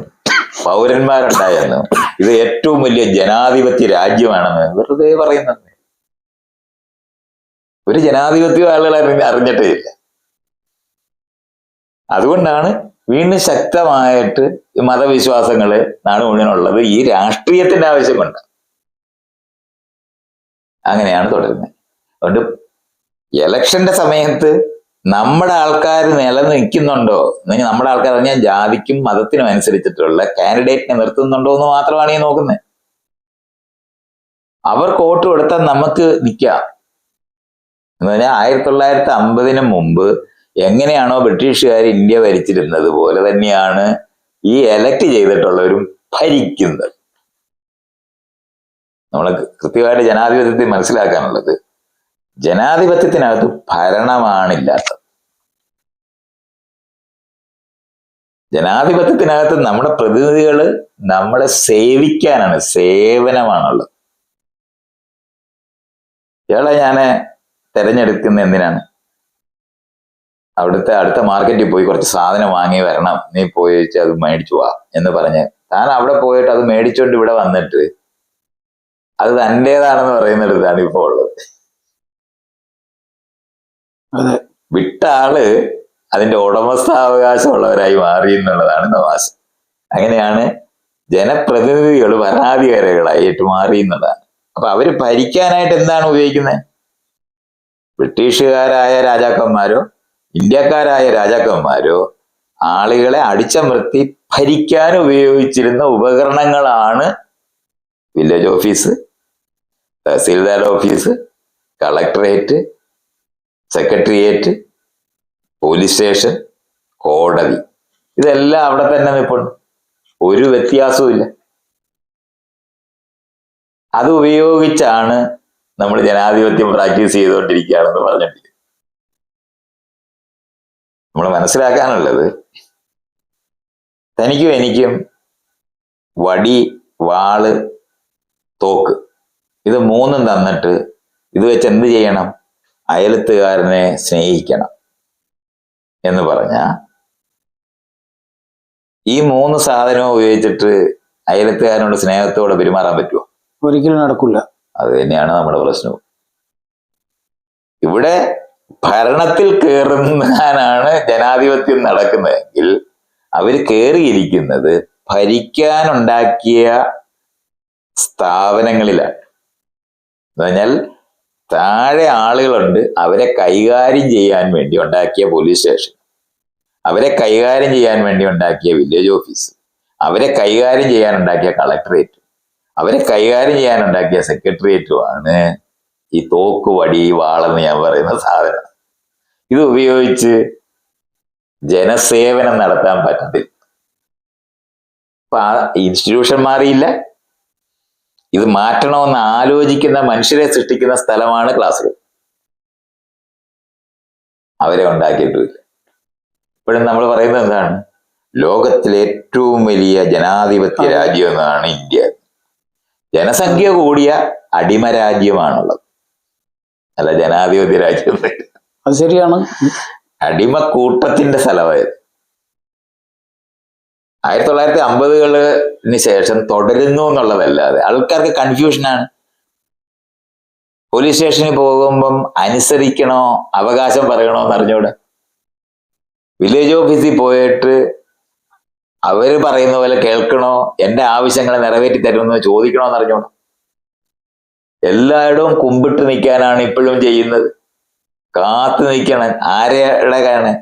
പൗരന്മാരുണ്ടായിരുന്നു. ഇത് ഏറ്റവും വലിയ ജനാധിപത്യ രാജ്യമാണെന്ന് വെറുതെ പറയുന്നത്. ഒരു ജനാധിപത്യ ആളുകൾ അറിഞ്ഞിട്ടേ ഇല്ല. അതുകൊണ്ടാണ് വീണ്ടും ശക്തമായിട്ട് മതവിശ്വാസങ്ങള് നാട് മുഴുവനുള്ളത് ഈ രാഷ്ട്രീയത്തിന്റെ ആവശ്യം കൊണ്ട് അങ്ങനെയാണ് തുടരുന്നത്. അതുകൊണ്ട് ഇലക്ഷന്റെ സമയത്ത് നമ്മുടെ ആൾക്കാർ നിലനിൽക്കുന്നുണ്ടോ, നമ്മുടെ ആൾക്കാർ പറഞ്ഞാൽ ജാതിക്കും മതത്തിനും അനുസരിച്ചിട്ടുള്ള കാൻഡിഡേറ്റിനെ നിർത്തുന്നുണ്ടോ എന്ന് മാത്രമാണ് ഈ നോക്കുന്നത്. അവർക്ക് വോട്ട് കൊടുത്താൽ നമുക്ക് നിൽക്കാം എന്ന് പറഞ്ഞാൽ 1950 മുമ്പ് എങ്ങനെയാണോ ബ്രിട്ടീഷുകാർ ഇന്ത്യ ഭരിച്ചിരുന്നത് പോലെ തന്നെയാണ് ഈ എലക്ട് ചെയ്തിട്ടുള്ളവരും ഭരിക്കുന്നത്. നമ്മൾ കൃത്യമായിട്ട് ജനാധിപത്യത്തെ മനസ്സിലാക്കാനുള്ളത്, ജനാധിപത്യത്തിനകത്ത് ഭരണമാണില്ലാത്തത്. ജനാധിപത്യത്തിനകത്ത് നമ്മുടെ പ്രതിനിധികൾ നമ്മളെ സേവിക്കാനാണ്, സേവനമാണുള്ളത്. ഇയാളെ ഞാൻ തെരഞ്ഞെടുക്കുന്ന എന്തിനാണ്? അവിടുത്തെ അടുത്ത മാർക്കറ്റിൽ പോയി കുറച്ച് സാധനം വാങ്ങി വരണം, നീ പോയി വെച്ച് അത് മേടിച്ചു വാ എന്ന് പറഞ്ഞ് താൻ അവിടെ പോയിട്ട് അത് മേടിച്ചോണ്ട് ഇവിടെ വന്നിട്ട് അത് തൻ്റേതാണെന്ന് പറയുന്നിടത്താണ് ഇപ്പോൾ ഉള്ളത്. വിട്ട ആള് അതിന്റെ ഉടമസ്ഥാവകാശമുള്ളവരായി മാറി എന്നുള്ളതാണ് തമാശ. അങ്ങനെയാണ് ജനപ്രതിനിധികൾ ഭരണാധികാരികളായിട്ട് മാറി എന്നുള്ളതാണ്. അപ്പൊ അവര് ഭരിക്കാനായിട്ട് എന്താണ് ഉപയോഗിക്കുന്നത്? ബ്രിട്ടീഷുകാരായ രാജാക്കന്മാരോ ഇന്ത്യക്കാരായ രാജാക്കന്മാരോ ആളുകളെ അടിച്ചമർത്തി ഭരിക്കാൻ ഉപയോഗിച്ചിരുന്ന ഉപകരണങ്ങളാണ് village office, tahsildar office, collectorate, secretariat, police station, കോടതി. ഇതെല്ലാം അവിടെ തന്നെ നിൽപ്പുണ്ട്, ഒരു വ്യത്യാസവും ഇല്ല. അത് ഉപയോഗിച്ചാണ് നമ്മൾ ജനാധിപത്യം പ്രാക്ടീസ് ചെയ്തുകൊണ്ടിരിക്കുകയാണെന്ന് പറഞ്ഞിട്ടില്ല. നമ്മൾ മനസ്സിലാക്കാനുള്ളത്, തനിക്കും എനിക്കും വടി, വാള്, തോക്ക് ഇത് മൂന്നും തന്നിട്ട് ഇത് വെച്ച് എന്ത് ചെയ്യണം? അയലത്തുകാരനെ സ്നേഹിക്കണം എന്ന് പറഞ്ഞ ഈ മൂന്ന് സാധനവും ഉപയോഗിച്ചിട്ട് അയലത്തുകാരനോട് സ്നേഹത്തോടെ പെരുമാറാൻ പറ്റുമോ? ഒരിക്കലും നടക്കില്ല. അത് തന്നെയാണ് നമ്മുടെ പ്രശ്നവും. ഇവിടെ ഭരണത്തിൽ കയറുന്നാണ് ജനാധിപത്യം നടക്കുന്നതെങ്കിൽ അവര് കയറിയിരിക്കുന്നത് ഭരിക്കാനുണ്ടാക്കിയ സ്ഥാപനങ്ങളിലാണ്. എന്ന് പറഞ്ഞാൽ താഴെ ആളുകളുണ്ട്, അവരെ കൈകാര്യം ചെയ്യാൻ വേണ്ടി ഉണ്ടാക്കിയ പോലീസ് സ്റ്റേഷൻ, അവരെ കൈകാര്യം ചെയ്യാൻ വേണ്ടി ഉണ്ടാക്കിയ വില്ലേജ് ഓഫീസ്, അവരെ കൈകാര്യം ചെയ്യാൻ ഉണ്ടാക്കിയ കളക്ടറേറ്റ്, അവരെ കൈകാര്യം ചെയ്യാൻ ഉണ്ടാക്കിയ സെക്രട്ടേറിയറ്റുമാണ് ഈ തോക്ക്, വടി, വാളെന്ന് ഞാൻ പറയുന്ന സാധനം. ഇത് ഉപയോഗിച്ച് ജനസേവനം നടത്താൻ പറ്റത്തില്ല. അപ്പൊ ആ ഇൻസ്റ്റിറ്റ്യൂഷൻ മാറിയില്ല. ഇത് മാറ്റണമെന്ന് ആലോചിക്കുന്ന മനുഷ്യരെ സൃഷ്ടിക്കുന്ന സ്ഥലമാണ് ക്ലാസ് റൂം. അവരെ ഉണ്ടാക്കിയിട്ടില്ല. ഇപ്പോഴും നമ്മൾ പറയുന്നത് എന്താണ്? ലോകത്തിലെ ഏറ്റവും വലിയ ജനാധിപത്യ രാജ്യം എന്നാണ് ഇന്ത്യ. ജനസംഖ്യ കൂടിയ അടിമ രാജ്യമാണുള്ളത്, അല്ല ജനാധിപത്യ രാജ്യം. അത് ശരിയാണ്. അടിമക്കൂട്ടത്തിന്റെ സ്ഥലമായത്. 1950-കളിന് ശേഷം തുടരുന്നു എന്നുള്ളതല്ലാതെ ആൾക്കാർക്ക് കൺഫ്യൂഷനാണ്. പോലീസ് സ്റ്റേഷനിൽ പോകുമ്പം അനുസരിക്കണോ, അവകാശം പറയണോ എന്ന് അറിഞ്ഞൂടെ. വില്ലേജ് ഓഫീസിൽ പോയിട്ട് അവര് പറയുന്ന പോലെ കേൾക്കണോ, എന്റെ ആവശ്യങ്ങൾ നിറവേറ്റി തരുമെന്ന് ചോദിക്കണോ എന്ന് അറിഞ്ഞൂടെ. എല്ലായിടവും കുമ്പിട്ട് നിൽക്കാനാണ് ഇപ്പോഴും ചെയ്യുന്നത്. കാത്തു നിൽക്കണം. ആരുടെ കാണാൻ?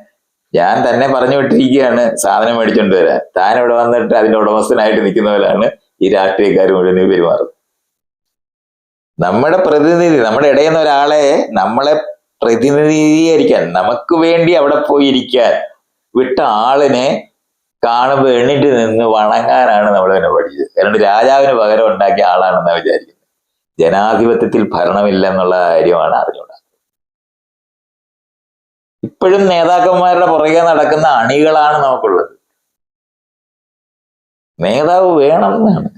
ഞാൻ തന്നെ പറഞ്ഞു വിട്ടിരിക്കുകയാണ് സാധനം മേടിച്ചോണ്ട് വരാൻ. താൻ ഇവിടെ വന്നിട്ട് അതിന്റെ ഉടമസ്ഥനായിട്ട് നിൽക്കുന്ന പോലെയാണ് ഈ രാഷ്ട്രീയക്കാർ മുഴുവൻ പെരുമാറുന്നത്. നമ്മുടെ പ്രതിനിധി, നമ്മുടെ ഇടയിൽ നിന്ന് ഒരാളെ നമ്മളെ പ്രതിനിധീകരിക്കാൻ, നമുക്ക് വേണ്ടി അവിടെ പോയി ഇരിക്കാൻ വിട്ട ആളിനെ കാണുമ്പോൾ എണ്ണിട്ട് നിന്ന് വണങ്ങാനാണ് നമ്മൾ തന്നെ പഠിച്ചത്. കാരണം രാജാവിന് പകരം ഉണ്ടാക്കിയ ആളാണെന്നാണ് വിചാരിക്കുന്നത്. ജനാധിപത്യത്തിൽ ഭരണമില്ല എന്നുള്ള കാര്യമാണ് അറിഞ്ഞുകൂടാ. ഇപ്പോഴും നേതാക്കന്മാരുടെ പുറകെ നടക്കുന്ന അണികളാണ് നമുക്കുള്ളത്. നേതാവ് വേണം എന്നാണ്.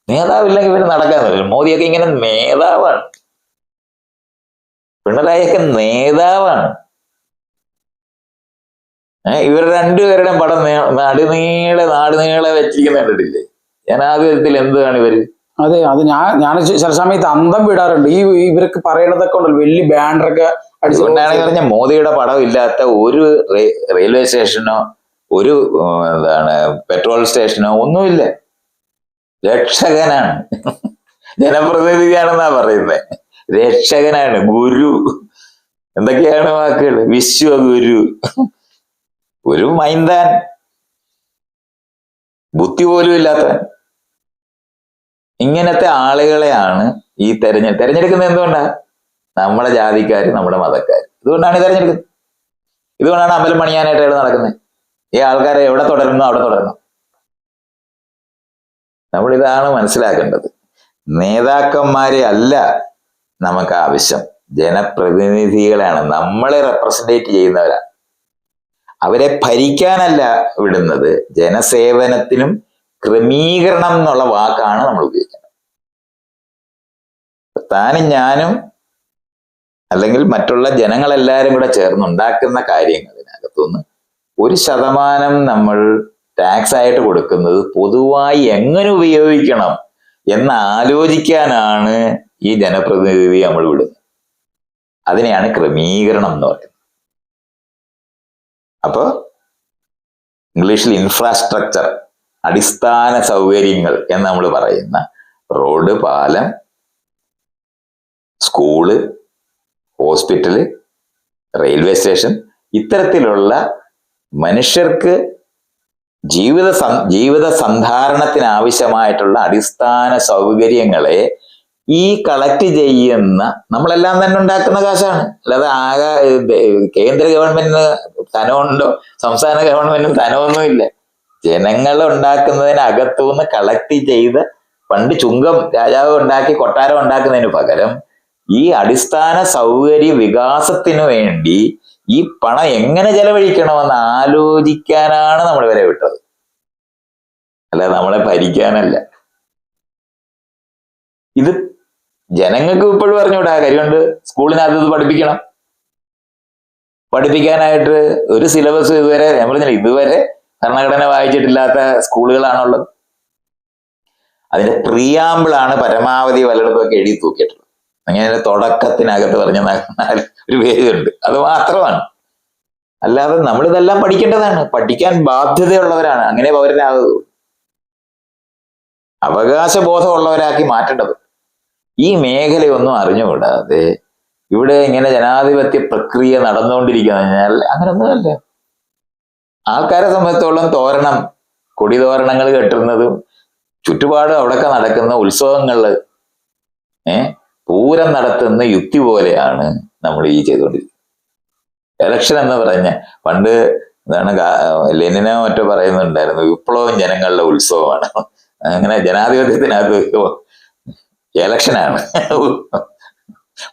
നേതാവില്ലെങ്കിൽ ഇവര് നടക്കാൻ പറ്റില്ല. മോദിയൊക്കെ ഇങ്ങനെ നേതാവാണ്, പിണറായിയൊക്കെ നേതാവാണ്. ഇവർ രണ്ടുപേരുടെയും പടം നാട് നീളെ വെച്ചിരിക്കുന്ന കണ്ടിട്ടില്ലേ? ജനാധിപത്യത്തിൽ എന്താണ് ഇവര്? അതെ, അത് ഞാൻ ചില സമയത്ത് അന്തം വിടാറുണ്ട്. ഇവർക്ക് പറയണതൊക്കെ ഉണ്ടല്ലോ, വലിയ ബാനറൊക്കെ അതുകൊണ്ടാണെങ്കിൽ പറഞ്ഞ മോദിയുടെ പടം ഇല്ലാത്ത ഒരു റെയിൽവേ സ്റ്റേഷനോ ഒരു പെട്രോൾ സ്റ്റേഷനോ ഒന്നുമില്ല. രക്ഷകനാണ്, ജനപ്രതിനിധിയാണെന്നാ പറയുന്നത്. രക്ഷകനാണ്, ഗുരു, എന്തൊക്കെയാണ് വാക്കുകൾ, വിശ്വഗുരു, ഒരു മൈന്താൻ, ബുദ്ധി പോലും ഇല്ലാത്തവൻ. ഇങ്ങനത്തെ ആളുകളെയാണ് ഈ തെരഞ്ഞെടുക്കുന്നത്. എന്തുകൊണ്ടാ? നമ്മുടെ ജാതിക്കാര്, നമ്മുടെ മതക്കാര്. ഇതുകൊണ്ടാണ് ഈ തെരഞ്ഞെടുക്കുന്നത്. ഇതുകൊണ്ടാണ് അമ്പലം പണിയാനായിട്ട് ഇവിടെ നടക്കുന്നത്. ഈ ആൾക്കാരെ എവിടെ തുടരുന്നു അവിടെ തുടരണം. നമ്മളിതാണ് മനസ്സിലാക്കേണ്ടത്. നേതാക്കന്മാരെ അല്ല നമുക്ക് ആവശ്യം, ജനപ്രതിനിധികളാണ്. നമ്മളെ റെപ്രസെന്റേറ്റ് ചെയ്യുന്നവരാണ്. അവരെ ഭരിക്കാനല്ല വിടുന്നത്, ജനസേവനത്തിനും ക്രമീകരണം എന്നുള്ള വാക്കാണ് നമ്മൾ ഉപയോഗിക്കുന്നത്. താനും ഞാനും അല്ലെങ്കിൽ മറ്റുള്ള ജനങ്ങളെല്ലാവരും കൂടെ ചേർന്നുണ്ടാക്കുന്ന കാര്യങ്ങളിനകത്തുനിന്ന് 1% നമ്മൾ ടാക്സ് ആയിട്ട് കൊടുക്കുന്നത് പൊതുവായി എങ്ങനെ ഉപയോഗിക്കണം എന്ന് ആലോചിക്കാനാണ് ഈ ജനപ്രതിനിധി നമ്മൾ വിടുന്നത്. അതിനെയാണ് ക്രമീകരണം എന്ന് പറയുന്നത്. അപ്പൊ ഇംഗ്ലീഷിൽ ഇൻഫ്രാസ്ട്രക്ചർ, അടിസ്ഥാന സൗകര്യങ്ങൾ എന്ന് നമ്മൾ പറയുന്ന റോഡ്, പാലം, സ്കൂള്, ഹോസ്പിറ്റല്, റെയിൽവേ സ്റ്റേഷൻ, ഇത്തരത്തിലുള്ള മനുഷ്യർക്ക് ജീവിത സന്ധാരണത്തിന് ആവശ്യമായിട്ടുള്ള അടിസ്ഥാന സൗകര്യങ്ങളെ ഈ കളക്ട് ചെയ്യുന്ന നമ്മളെല്ലാം തന്നെ ഉണ്ടാക്കുന്ന കാശാണ്. അല്ലാതെ ആകെ കേന്ദ്ര ഗവൺമെന്റിന് ധനമുണ്ടോ, സംസ്ഥാന ഗവൺമെന്റിന് ധനമൊന്നും ഇല്ല. ജനങ്ങൾ ഉണ്ടാക്കുന്നതിനകത്തുനിന്ന് കളക്ട് ചെയ്ത് പണ്ട് ചുങ്കം രാജാവ് ഉണ്ടാക്കി കൊട്ടാരം ഉണ്ടാക്കുന്നതിന് പകരം ഈ അടിസ്ഥാന സൗകര്യ വികാസത്തിനു വേണ്ടി ഈ പണം എങ്ങനെ ചെലവഴിക്കണമെന്ന് ആലോചിക്കാനാണ് നമ്മൾ ഇവരെ വിട്ടത്, അല്ലാതെ നമ്മളെ ഭരിക്കാനല്ല. ഇത് ജനങ്ങൾക്ക് ഇപ്പോഴും പറഞ്ഞുകൂടാ. കാര്യമുണ്ട്, സ്കൂളിനകത്ത് ഇത് പഠിപ്പിക്കണം. പഠിപ്പിക്കാനായിട്ട് ഒരു സിലബസ് ഇതുവരെ, ഞാൻ പറഞ്ഞില്ല, ഇതുവരെ ഭരണഘടന വായിച്ചിട്ടില്ലാത്ത സ്കൂളുകളാണുള്ളത്. അതിന്റെ പ്രിയാമ്പിളാണ് പരമാവധി പലയിടത്തൊക്കെ എഴുതി തൂക്കിയിട്ടുള്ളത്. അങ്ങനെ തുടക്കത്തിനകത്ത് പറഞ്ഞ ഒരു പേരുണ്ട്, അത് മാത്രമാണ്. അല്ലാതെ നമ്മളിതെല്ലാം പഠിക്കേണ്ടതാണ്, പഠിക്കാൻ ബാധ്യതയുള്ളവരാണ്, അങ്ങനെ പൗരനാകുള്ളൂ, അവകാശബോധമുള്ളവരാക്കി മാറ്റേണ്ടത്. ഈ മേഖലയൊന്നും അറിഞ്ഞുകൂടാതെ ഇവിടെ ഇങ്ങനെ ജനാധിപത്യ പ്രക്രിയ നടന്നുകൊണ്ടിരിക്കുന്ന കഴിഞ്ഞാൽ അങ്ങനൊന്നുമല്ല. ആൾക്കാരെ സംബന്ധിച്ചോളം തോരണം, കൊടിതോരണങ്ങൾ കെട്ടുന്നതും ചുറ്റുപാടും അവിടെയൊക്കെ നടക്കുന്ന ഉത്സവങ്ങള് പൂരം നടത്തുന്ന യുക്തി പോലെയാണ് നമ്മൾ ഈ ചെയ്തുകൊണ്ടിരിക്കുന്നത്. എലക്ഷൻ എന്ന് പറഞ്ഞ പണ്ട് എന്താണ് ലെനിനോ മറ്റോ പറയുന്നുണ്ടായിരുന്നു, വിപ്ലവം ജനങ്ങളുടെ ഉത്സവമാണ്. അങ്ങനെ ജനാധിപത്യത്തിനകത്ത് എലക്ഷനാണ്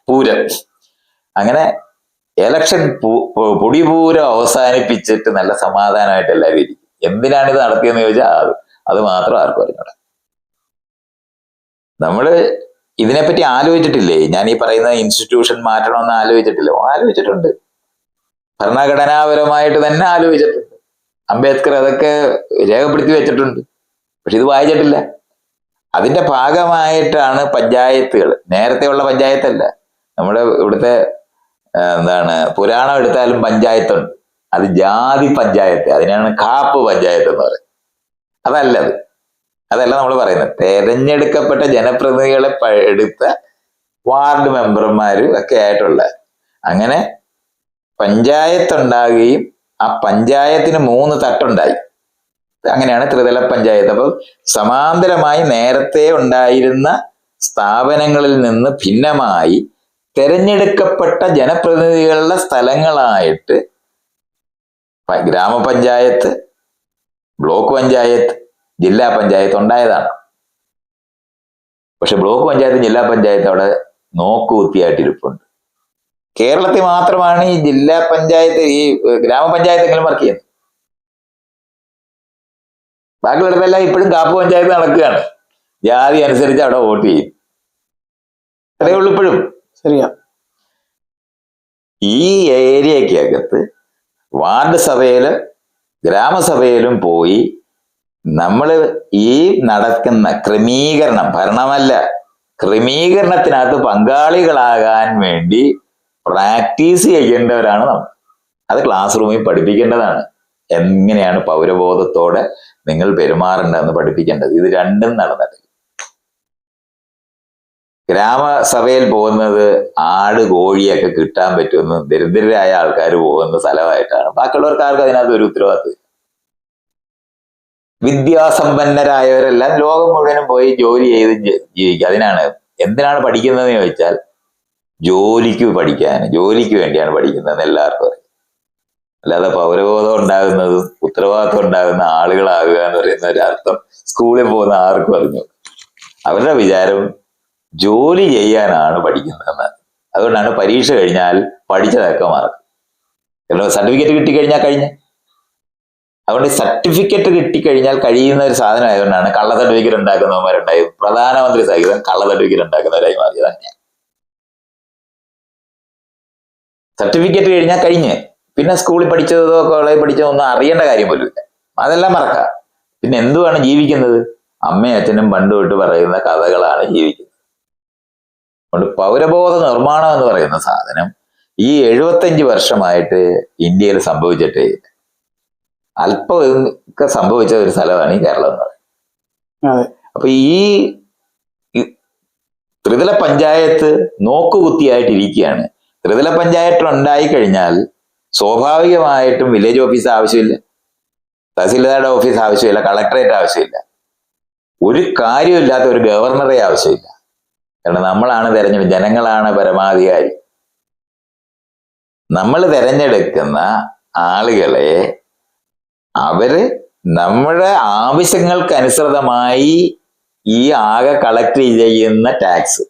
പൂരം. അങ്ങനെ എലക്ഷൻ പൊടിപൂരം അവസാനിപ്പിച്ചിട്ട് നല്ല സമാധാനമായിട്ട് എല്ലാവരും ഇരിക്കും. എന്തിനാണ് ഇത് നടത്തിയെന്ന് ചോദിച്ചാൽ അത് മാത്രം ആർക്കും അറിഞ്ഞൂടാ. നമ്മള് ഇതിനെപ്പറ്റി ആലോചിച്ചിട്ടില്ലേ? ഞാൻ ഈ പറയുന്ന ഇൻസ്റ്റിറ്റ്യൂഷൻ മാറ്റണമെന്ന് ആലോചിച്ചിട്ടില്ല? ആലോചിച്ചിട്ടുണ്ട്, ഭരണഘടനാപരമായിട്ട് തന്നെ ആലോചിച്ചിട്ടുണ്ട്. അംബേദ്കർ അതൊക്കെ രേഖപ്പെടുത്തി വെച്ചിട്ടുണ്ട്. പക്ഷെ ഇത് വായിച്ചിട്ടില്ല. അതിന്റെ ഭാഗമായിട്ടാണ് പഞ്ചായത്തുകൾ. നേരത്തെയുള്ള പഞ്ചായത്തല്ല, നമ്മുടെ ഇവിടുത്തെ പുരാണം എടുത്താലും പഞ്ചായത്തുണ്ട്. അത് ജാതി പഞ്ചായത്ത്, അതിനാണ് കാപ്പ് പഞ്ചായത്ത് എന്ന് പറയുന്നത്. അതല്ല നമ്മൾ പറയുന്നത്. തെരഞ്ഞെടുക്കപ്പെട്ട ജനപ്രതിനിധികളെ എടുത്ത വാർഡ് മെമ്പർമാരും ഒക്കെ ആയിട്ടുള്ള അങ്ങനെ പഞ്ചായത്ത് ഉണ്ടാകുകയും ആ പഞ്ചായത്തിന് 3 തട്ടുണ്ടായി. അങ്ങനെയാണ് ത്രിതല പഞ്ചായത്ത്. അപ്പൊ സമാന്തരമായി നേരത്തെ ഉണ്ടായിരുന്ന സ്ഥാപനങ്ങളിൽ നിന്ന് ഭിന്നമായി തെരഞ്ഞെടുക്കപ്പെട്ട ജനപ്രതിനിധികളുടെ സ്ഥലങ്ങളായിട്ട് ഗ്രാമപഞ്ചായത്ത്, ബ്ലോക്ക് പഞ്ചായത്ത്, ജില്ലാ പഞ്ചായത്ത് ഉണ്ടായതാണ്. പക്ഷെ ബ്ലോക്ക് പഞ്ചായത്ത്, ജില്ലാ പഞ്ചായത്ത് അവിടെ നോക്കുകുത്തിയായിട്ടിരിപ്പുണ്ട്. കേരളത്തിൽ മാത്രമാണ് ഈ ജില്ലാ പഞ്ചായത്ത്, ഈ ഗ്രാമപഞ്ചായത്തെങ്കിലും വർക്ക് ചെയ്യുന്നത്. ബാക്കിയുള്ളതെല്ലാം ഇപ്പോഴും കാപ്പ് പഞ്ചായത്ത് നടക്കുകയാണ്. ജാതി അനുസരിച്ച് അവിടെ വോട്ട് ചെയ്യും. അതേ ഉള്ളൂ ഇപ്പോഴും. ശരിയാ. ഈ ഏരിയക്കകത്ത് വാർഡ് സഭയിലും ഗ്രാമസഭയിലും പോയി നമ്മൾ ഈ നടക്കുന്ന ക്രമീകരണം, ഭരണമല്ല, ക്രമീകരണത്തിനകത്ത് പങ്കാളികളാകാൻ വേണ്ടി പ്രാക്ടീസ് ചെയ്യേണ്ടവരാണ് നമ്മൾ. അത് ക്ലാസ് റൂമിൽ പഠിപ്പിക്കേണ്ടതാണ്. എങ്ങനെയാണ് പൗരബോധത്തോടെ നിങ്ങൾ പെരുമാറേണ്ടതെന്ന് പഠിപ്പിക്കേണ്ടത്. ഇത് രണ്ടും നടന്നിട്ടില്ല. ഗ്രാമസഭയിൽ പോകുന്നത് ആട് കോഴിയൊക്കെ കിട്ടാൻ പറ്റുമെന്ന് ദരിദ്രരായ ആൾക്കാർ പോകുന്ന സ്ഥലമായിട്ടാണ്. ബാക്കിയുള്ളവർക്ക് ആർക്കും അതിനകത്ത് ഒരു ഉത്തരവാദിത്വം. വിദ്യാസമ്പന്നരായവരെല്ലാം ലോകം മുഴുവനും പോയി ജോലി ചെയ്ത് ജീവിക്കുക. എന്തിനാണ് പഠിക്കുന്നതെന്ന് ചോദിച്ചാൽ ജോലിക്ക് വേണ്ടിയാണ് പഠിക്കുന്നതെന്ന് എല്ലാവർക്കും അറിയാം. അല്ലാതെ പൗരബോധം ഉണ്ടാകുന്നതും ഉത്തരവാദിത്വം ഉണ്ടാകുന്ന ആളുകളാകുക എന്ന് പറയുന്ന ഒരർത്ഥം സ്കൂളിൽ പോകുന്ന ആർക്കും അറിഞ്ഞു. അവരുടെ വിചാരം ജോലി ചെയ്യാനാണ് പഠിക്കുന്നതെന്ന്. അതുകൊണ്ടാണ് പരീക്ഷ കഴിഞ്ഞാൽ പഠിച്ചതൊക്കെ മറക്കും. സർട്ടിഫിക്കറ്റ് കിട്ടിക്കഴിഞ്ഞാൽ കഴിഞ്ഞ്. അതുകൊണ്ട് സർട്ടിഫിക്കറ്റ് കിട്ടിക്കഴിഞ്ഞാൽ കഴിയുന്ന ഒരു സാധനം ആയതുകൊണ്ടാണ് കള്ള സർട്ടിഫിക്കറ്റ് ഉണ്ടാക്കുന്നവന്മാരുണ്ടായി. പ്രധാനമന്ത്രി സഹിതം കള്ള സർട്ടിഫിക്കറ്റ് ഉണ്ടാക്കുന്നവരായി മാറിയത് തന്നെ. സർട്ടിഫിക്കറ്റ് കഴിഞ്ഞാൽ കഴിഞ്ഞ്. പിന്നെ സ്കൂളിൽ പഠിച്ചതോ കോളേജിൽ പഠിച്ചതോ ഒന്നും അറിയേണ്ട കാര്യം പോലും ഇല്ല. അതെല്ലാം മറക്കാം. പിന്നെ എന്തുവാണ് ജീവിക്കുന്നത്? അമ്മയും അച്ഛനും പണ്ട് തൊട്ട് പറയുന്ന കഥകളാണ് ജീവിക്കുന്നത്. അതുകൊണ്ട് പൗരബോധ നിർമ്മാണം എന്ന് പറയുന്ന സാധനം ഈ 75 വർഷമായിട്ട് ഇന്ത്യയിൽ സംഭവിച്ചിട്ടേ ഇല്ല. അല്പം ഒക്കെ സംഭവിച്ച ഒരു സ്ഥലമാണ് ഈ കേരളം എന്ന് പറയുന്നത്. അപ്പൊ ഈ ത്രിതല പഞ്ചായത്ത് നോക്കുകുത്തിയായിട്ടിരിക്കുകയാണ്. ത്രിതല പഞ്ചായത്ത് ഉണ്ടായി കഴിഞ്ഞാൽ സ്വാഭാവികമായിട്ടും വില്ലേജ് ഓഫീസ് ആവശ്യമില്ല, തഹസിൽദാരുടെ ഓഫീസ് ആവശ്യമില്ല, കളക്ടറേറ്റ് ആവശ്യമില്ല, ഒരു കാര്യമില്ലാത്ത ഒരു ഗവർണറെ ആവശ്യമില്ല. കാരണം നമ്മളാണ് ജനങ്ങളാണ് പരമാധികാരി. നമ്മൾ തിരഞ്ഞെടുക്കുന്ന ആളുകളെ അവര് നമ്മുടെ ആവശ്യങ്ങൾക്കനുസൃതമായി ഈ ആകെ കളക്ട് ചെയ്യുന്ന ടാക്സ്,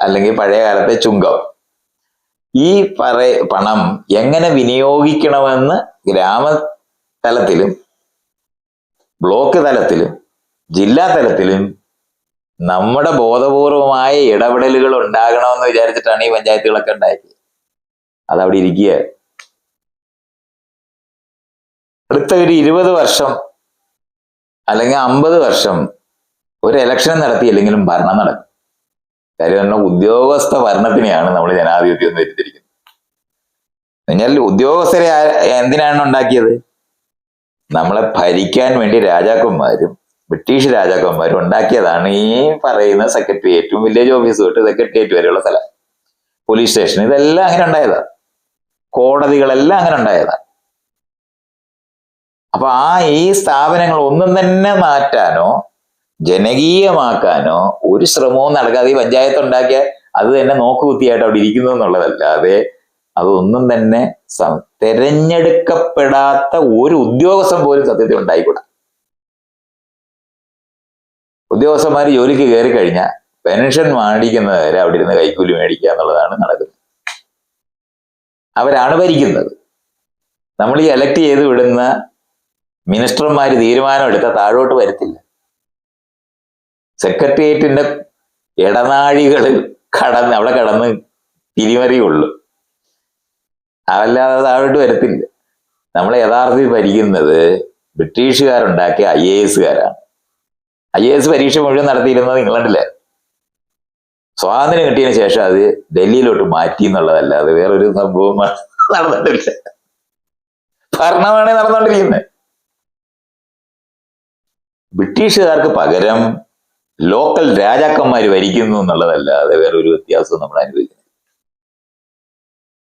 അല്ലെങ്കിൽ പഴയ കാലത്തെ ചുങ്കം, ഈ പണം എങ്ങനെ വിനിയോഗിക്കണമെന്ന് ഗ്രാമതലത്തിലും ബ്ലോക്ക് തലത്തിലും ജില്ലാ തലത്തിലും നമ്മുടെ ബോധപൂർവമായ ഇടപെടലുകൾ ഉണ്ടാകണമെന്ന് വിചാരിച്ചിട്ടാണ് ഈ പഞ്ചായത്തുകളൊക്കെ ഉണ്ടാക്കിയത്. അതവിടെ ഇരിക്കുക. അടുത്ത ഒരു 20 വർഷം അല്ലെങ്കിൽ 50 വർഷം ഒരു ഇലക്ഷൻ നടത്തിയില്ലെങ്കിലും ഭരണം നടക്കും. കാര്യം പറഞ്ഞാൽ ഉദ്യോഗസ്ഥ ഭരണത്തിനെയാണ് നമ്മൾ ജനാധിപത്യം എന്ന് വരുത്തിയിരിക്കുന്നത്. നിങ്ങൾ ഉദ്യോഗസ്ഥരെ എന്തിനാണ് ഉണ്ടാക്കിയത്? നമ്മളെ ഭരിക്കാൻ വേണ്ടി രാജാക്കന്മാരും ബ്രിട്ടീഷ് രാജാക്കന്മാരും ഉണ്ടാക്കിയതാണ് ഈ പറയുന്ന സെക്രട്ടേറിയറ്റും വില്ലേജ് ഓഫീസും തൊട്ട് സെക്രട്ടേറിയറ്റ് വരെയുള്ള സ്ഥലം, പോലീസ് സ്റ്റേഷൻ, ഇതെല്ലാം അങ്ങനെ ഉണ്ടായതാണ്. കോടതികളെല്ലാം അങ്ങനെ ഉണ്ടായതാണ്. അപ്പൊ ഈ സ്ഥാപനങ്ങൾ ഒന്നും തന്നെ മാറ്റാനോ ജനകീയമാക്കാനോ ഒരു ശ്രമവും നടക്കാതെ ഈ പഞ്ചായത്ത് ഉണ്ടാക്കിയ അത് തന്നെ നോക്കുകുത്തിയായിട്ട് അവിടെ ഇരിക്കുന്നു എന്നുള്ളതല്ലാതെ അതൊന്നും തന്നെ തെരഞ്ഞെടുക്കപ്പെടാത്ത ഒരു ഉദ്യോഗസ്ഥൻ പോലും സത്യത്തിൽ ഉണ്ടായിക്കൂടാ. ഉദ്യോഗസ്ഥന്മാർ ജോലിക്ക് കയറി കഴിഞ്ഞാൽ പെൻഷൻ മേടിക്കുന്നത് വരെ അവിടെ ഇരുന്ന് കൈക്കൂലി മേടിക്കുക എന്നുള്ളതാണ് നടക്കുന്നത്. അവരാണ് ഭരിക്കുന്നത്. നമ്മൾ ഈ എലക്ട് ചെയ്ത് വിടുന്ന മിനിസ്റ്റർമാർ തീരുമാനം എടുത്താൽ താഴോട്ട് വരത്തില്ല. സെക്രട്ടേറിയറ്റിന്റെ ഇടനാഴികളിൽ അവിടെ കടന്ന് തിരിമറിയുള്ളൂ, അതല്ലാതെ താഴോട്ട് വരത്തില്ല. നമ്മളെ യഥാർത്ഥത്തിൽ ഭരിക്കുന്നത് ബ്രിട്ടീഷുകാരുണ്ടാക്കിയ IAS-കാരാണ്. IAS പരീക്ഷ മുഴുവൻ നടത്തിയിരുന്നത് ഇംഗ്ലണ്ടിലെ സ്വാതന്ത്ര്യം കിട്ടിയതിന് ശേഷം അത് ഡൽഹിയിലോട്ട് മാറ്റി എന്നുള്ളതല്ലാതെ വേറൊരു സംഭവം നടന്നിട്ടില്ല. ഭരണമാണ് നടന്നുകൊണ്ടിരിക്കുന്നത്. ബ്രിട്ടീഷുകാർക്ക് പകരം ലോക്കൽ രാജാക്കന്മാർ ഭരിക്കുന്നു എന്നുള്ളതല്ലാതെ വേറൊരു വ്യത്യാസവും നമ്മൾ അനുഭവിക്കുന്നു.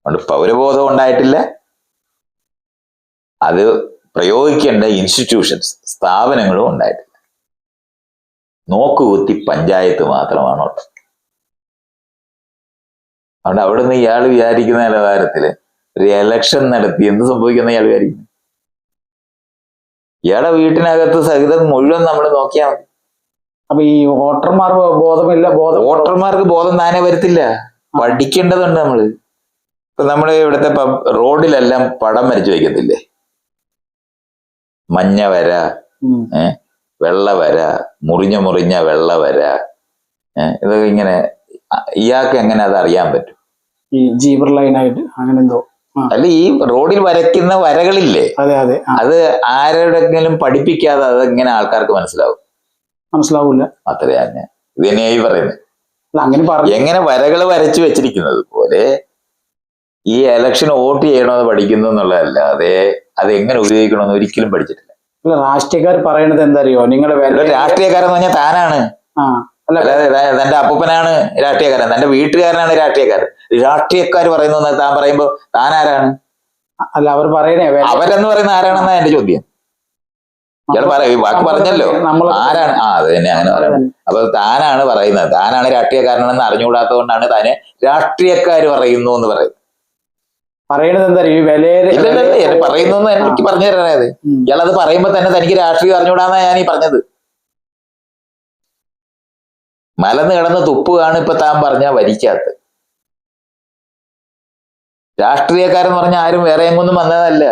അതുകൊണ്ട് പൗരബോധം ഉണ്ടായിട്ടില്ല. അത് പ്രയോഗിക്കേണ്ട ഇൻസ്റ്റിറ്റ്യൂഷൻസ്, സ്ഥാപനങ്ങളും ഉണ്ടായിട്ടില്ല. നോക്കുകുത്തി പഞ്ചായത്ത് മാത്രമാണുള്ളത്. അതുകൊണ്ട് അവിടെ നിന്ന് ഇയാൾ വിചാരിക്കുന്ന നിലവാരത്തില് ഒരു എലക്ഷൻ നടത്തി എന്ത് സംഭവിക്കുന്ന ഇയാൾ വിചാരിക്കുന്നു? ഇയാളുടെ വീട്ടിനകത്ത് സഹിതം മുഴുവൻ നമ്മൾ നോക്കിയാൽ മതി. അപ്പൊ ഈ വോട്ടർമാർ ബോധമില്ല, വോട്ടർമാർക്ക് ബോധം താനെ വരത്തില്ല. പഠിക്കേണ്ടതുണ്ട് നമ്മള്. ഇപ്പൊ നമ്മുടെ ഇവിടുത്തെ റോഡിലെല്ലാം പടം വരച്ചു വയ്ക്കത്തില്ലേ? മഞ്ഞ വര, വെള്ള വര, മുറിഞ്ഞ വെള്ള വര, ഇതൊക്കെ ഇങ്ങനെ ഇയാൾക്ക് എങ്ങനെ അത് അറിയാൻ പറ്റും? ഈ ജീബർ ലൈനായിട്ട് അങ്ങനെ എന്തോ. അല്ല, ഈ റോഡിൽ വരയ്ക്കുന്ന വരകളില്ലേ, അത് ആരോടെങ്കിലും പഠിപ്പിക്കാതെ അത് എങ്ങനെ ആൾക്കാർക്ക് മനസ്സിലാവൂല? അത്ര തന്നെ ഇത് തന്നെയായി പറയുന്നത്. എങ്ങനെ വരകൾ വരച്ചു വെച്ചിരിക്കുന്നത് പോലെ ഈ ഇലക്ഷൻ വോട്ട് ചെയ്യണമെന്ന് പഠിക്കുന്നു എന്നുള്ളതല്ലാതെ അത് എങ്ങനെ ഉപയോഗിക്കണമെന്ന് ഒരിക്കലും പഠിച്ചിട്ടില്ല. രാഷ്ട്രീയക്കാർ പറയണത് എന്താ അറിയോ? നിങ്ങളുടെ രാഷ്ട്രീയക്കാരെന്ന് പറഞ്ഞാൽ താനാണ്, അല്ലാതെ തന്റെ അപ്പൂപ്പനാണ് രാഷ്ട്രീയക്കാരൻ, തന്റെ വീട്ടുകാരനാണ് രാഷ്ട്രീയക്കാരൻ. രാഷ്ട്രീയക്കാർ പറയുന്നു താൻ പറയുമ്പോ താൻ ആരാണ്? അല്ല, അവർ പറയണേ അവരെന്ന് പറയുന്ന ആരാണെന്നാ എന്റെ ചോദ്യം. ഇയാൾ വാക്ക് പറഞ്ഞല്ലോ, ആരാണ്? അത് തന്നെ, അങ്ങനെ പറയണം. അപ്പൊ താനാണ് പറയുന്നത്, താനാണ് രാഷ്ട്രീയക്കാരനെന്ന് അറിഞ്ഞുകൂടാത്തത് കൊണ്ടാണ് താനെ രാഷ്ട്രീയക്കാർ പറയുന്നു എന്ന് പറയുന്നത്. പറയണത് എന്താ പറയുന്നു എനിക്ക് പറഞ്ഞു തരാനത്. ഇയാളത് പറയുമ്പോ തന്നെ തനിക്ക് രാഷ്ട്രീയം അറിഞ്ഞുകൂടാന്നാ ഞാൻ ഈ പറഞ്ഞത്. മലന്ന് കിടന്ന് തുപ്പുകയാണ് ഇപ്പൊ താൻ പറഞ്ഞ വരിക്കാത്ത. രാഷ്ട്രീയക്കാരെന്ന് പറഞ്ഞ ആരും വേറെ എങ്ങൊന്നും വന്നതല്ല,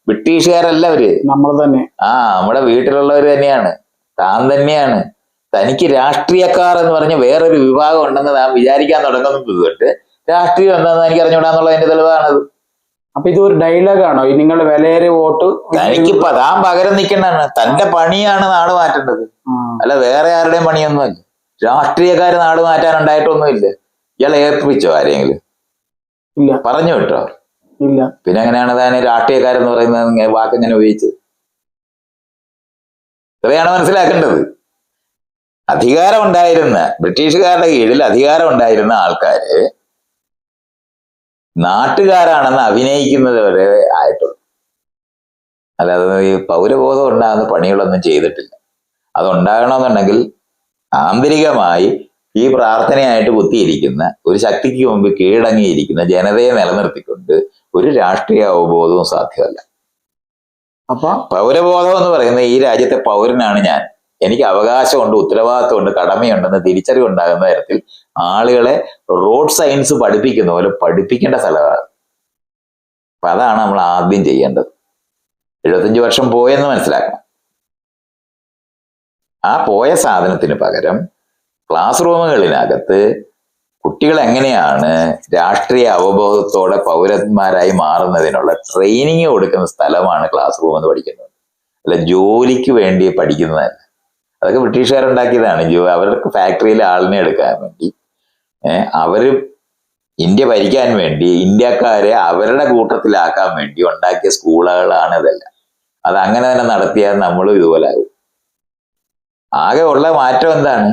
ബ്രിട്ടീഷുകാരല്ല അവര്, നമ്മൾ തന്നെ. നമ്മുടെ വീട്ടിലുള്ളവർ തന്നെയാണ്, താൻ തന്നെയാണ്. തനിക്ക് രാഷ്ട്രീയക്കാർ എന്ന് പറഞ്ഞ വേറൊരു വിഭാഗം ഉണ്ടെന്ന് താൻ വിചാരിക്കാൻ തുടങ്ങുന്നത് തൊട്ട് രാഷ്ട്രീയം എന്താണെന്ന് എനിക്ക് അറിഞ്ഞുകൂടാന്നുള്ളതിന്റെ തെളിവാണത്. അപ്പൊ ഇത് ഒരു ഡയലോഗാണോ? നിങ്ങളുടെ വിലയേറിയ വോട്ട് തനിക്ക് താൻ പകരം നിൽക്കേണ്ടതാണ്. തന്റെ പണിയാണ് നാട് മാറ്റേണ്ടത്, അല്ല വേറെ ആരുടെയും പണിയൊന്നുമല്ല. രാഷ്ട്രീയക്കാര് നാട് മാറ്റാനുണ്ടായിട്ടൊന്നുമില്ല. ഇയാളെ ഏൽപ്പിച്ചോ ആരെങ്കിലും? ഇല്ല. പറഞ്ഞു വിട്ടോ? ഇല്ല. പിന്നെ എങ്ങനെയാണ് താൻ രാഷ്ട്രീയക്കാരെന്ന് പറയുന്നത് വാക്ക് എങ്ങനെ ഉപയോഗിച്ചത്? ഇത്രയാണ് മനസ്സിലാക്കേണ്ടത്. അധികാരം ഉണ്ടായിരുന്ന, ബ്രിട്ടീഷുകാരുടെ കീഴിൽ അധികാരം ഉണ്ടായിരുന്ന ആൾക്കാര് നാട്ടുകാരാണെന്ന് അഭിനയിക്കുന്നത് വരെ ആയിട്ടുള്ളൂ. അല്ലാതെ ഈ പൗരബോധം ഉണ്ടാകുന്ന പണികളൊന്നും ചെയ്തിട്ടില്ല. അതുണ്ടാകണമെന്നുണ്ടെങ്കിൽ ആന്തരികമായി ഈ പ്രാർത്ഥനയായിട്ട് കുത്തിയിരിക്കുന്ന ഒരു ശക്തിക്ക് മുമ്പ് കീഴടങ്ങിയിരിക്കുന്ന ജനതയെ നിലനിർത്തിക്കൊണ്ട് ഒരു രാഷ്ട്രീയ അവബോധവും സാധ്യമല്ല. അപ്പൊ പൗരബോധം എന്ന് പറയുന്നത് ഈ രാജ്യത്തെ പൗരനാണ് ഞാൻ, എനിക്ക് അവകാശമുണ്ട്, ഉത്തരവാദിത്വമുണ്ട്, കടമയുണ്ടെന്ന് തിരിച്ചറിവുണ്ടാകുന്ന തരത്തിൽ ആളുകളെ റോഡ് സയൻസ് പഠിപ്പിക്കുന്ന പോലെ പഠിപ്പിക്കേണ്ട സ്ഥലമാണ്. അപ്പൊ അതാണ് നമ്മൾ ആദ്യം ചെയ്യേണ്ടത്. 75 വർഷം പോയെന്ന് മനസ്സിലാക്കണം. ആ പോയ സാധനത്തിന് പകരം ക്ലാസ് റൂമുകളിനകത്ത് കുട്ടികൾ എങ്ങനെയാണ് രാഷ്ട്രീയ അവബോധത്തോടെ പൗരന്മാരായി മാറുന്നതിനുള്ള ട്രെയിനിങ് കൊടുക്കുന്ന സ്ഥലമാണ് ക്ലാസ് റൂം എന്ന് പഠിക്കുന്നത്. അല്ല ജോലിക്ക് വേണ്ടി പഠിക്കുന്നതല്ല. അതൊക്കെ ബ്രിട്ടീഷുകാരുണ്ടാക്കിയതാണ്. അവർക്ക് ഫാക്ടറിയിൽ ആളിനെ എടുക്കാൻ വേണ്ടി അവര് ഇന്ത്യ ഭരിക്കാൻ വേണ്ടി ഇന്ത്യക്കാരെ അവരുടെ കൂട്ടത്തിലാക്കാൻ വേണ്ടി ഉണ്ടാക്കിയ സ്കൂളുകളാണ് ഇതെല്ലാം. അത് അങ്ങനെ തന്നെ നടത്തിയാൽ നമ്മളും ഇതുപോലെ ആകും. ആകെ ഉള്ള മാറ്റം എന്താണ്?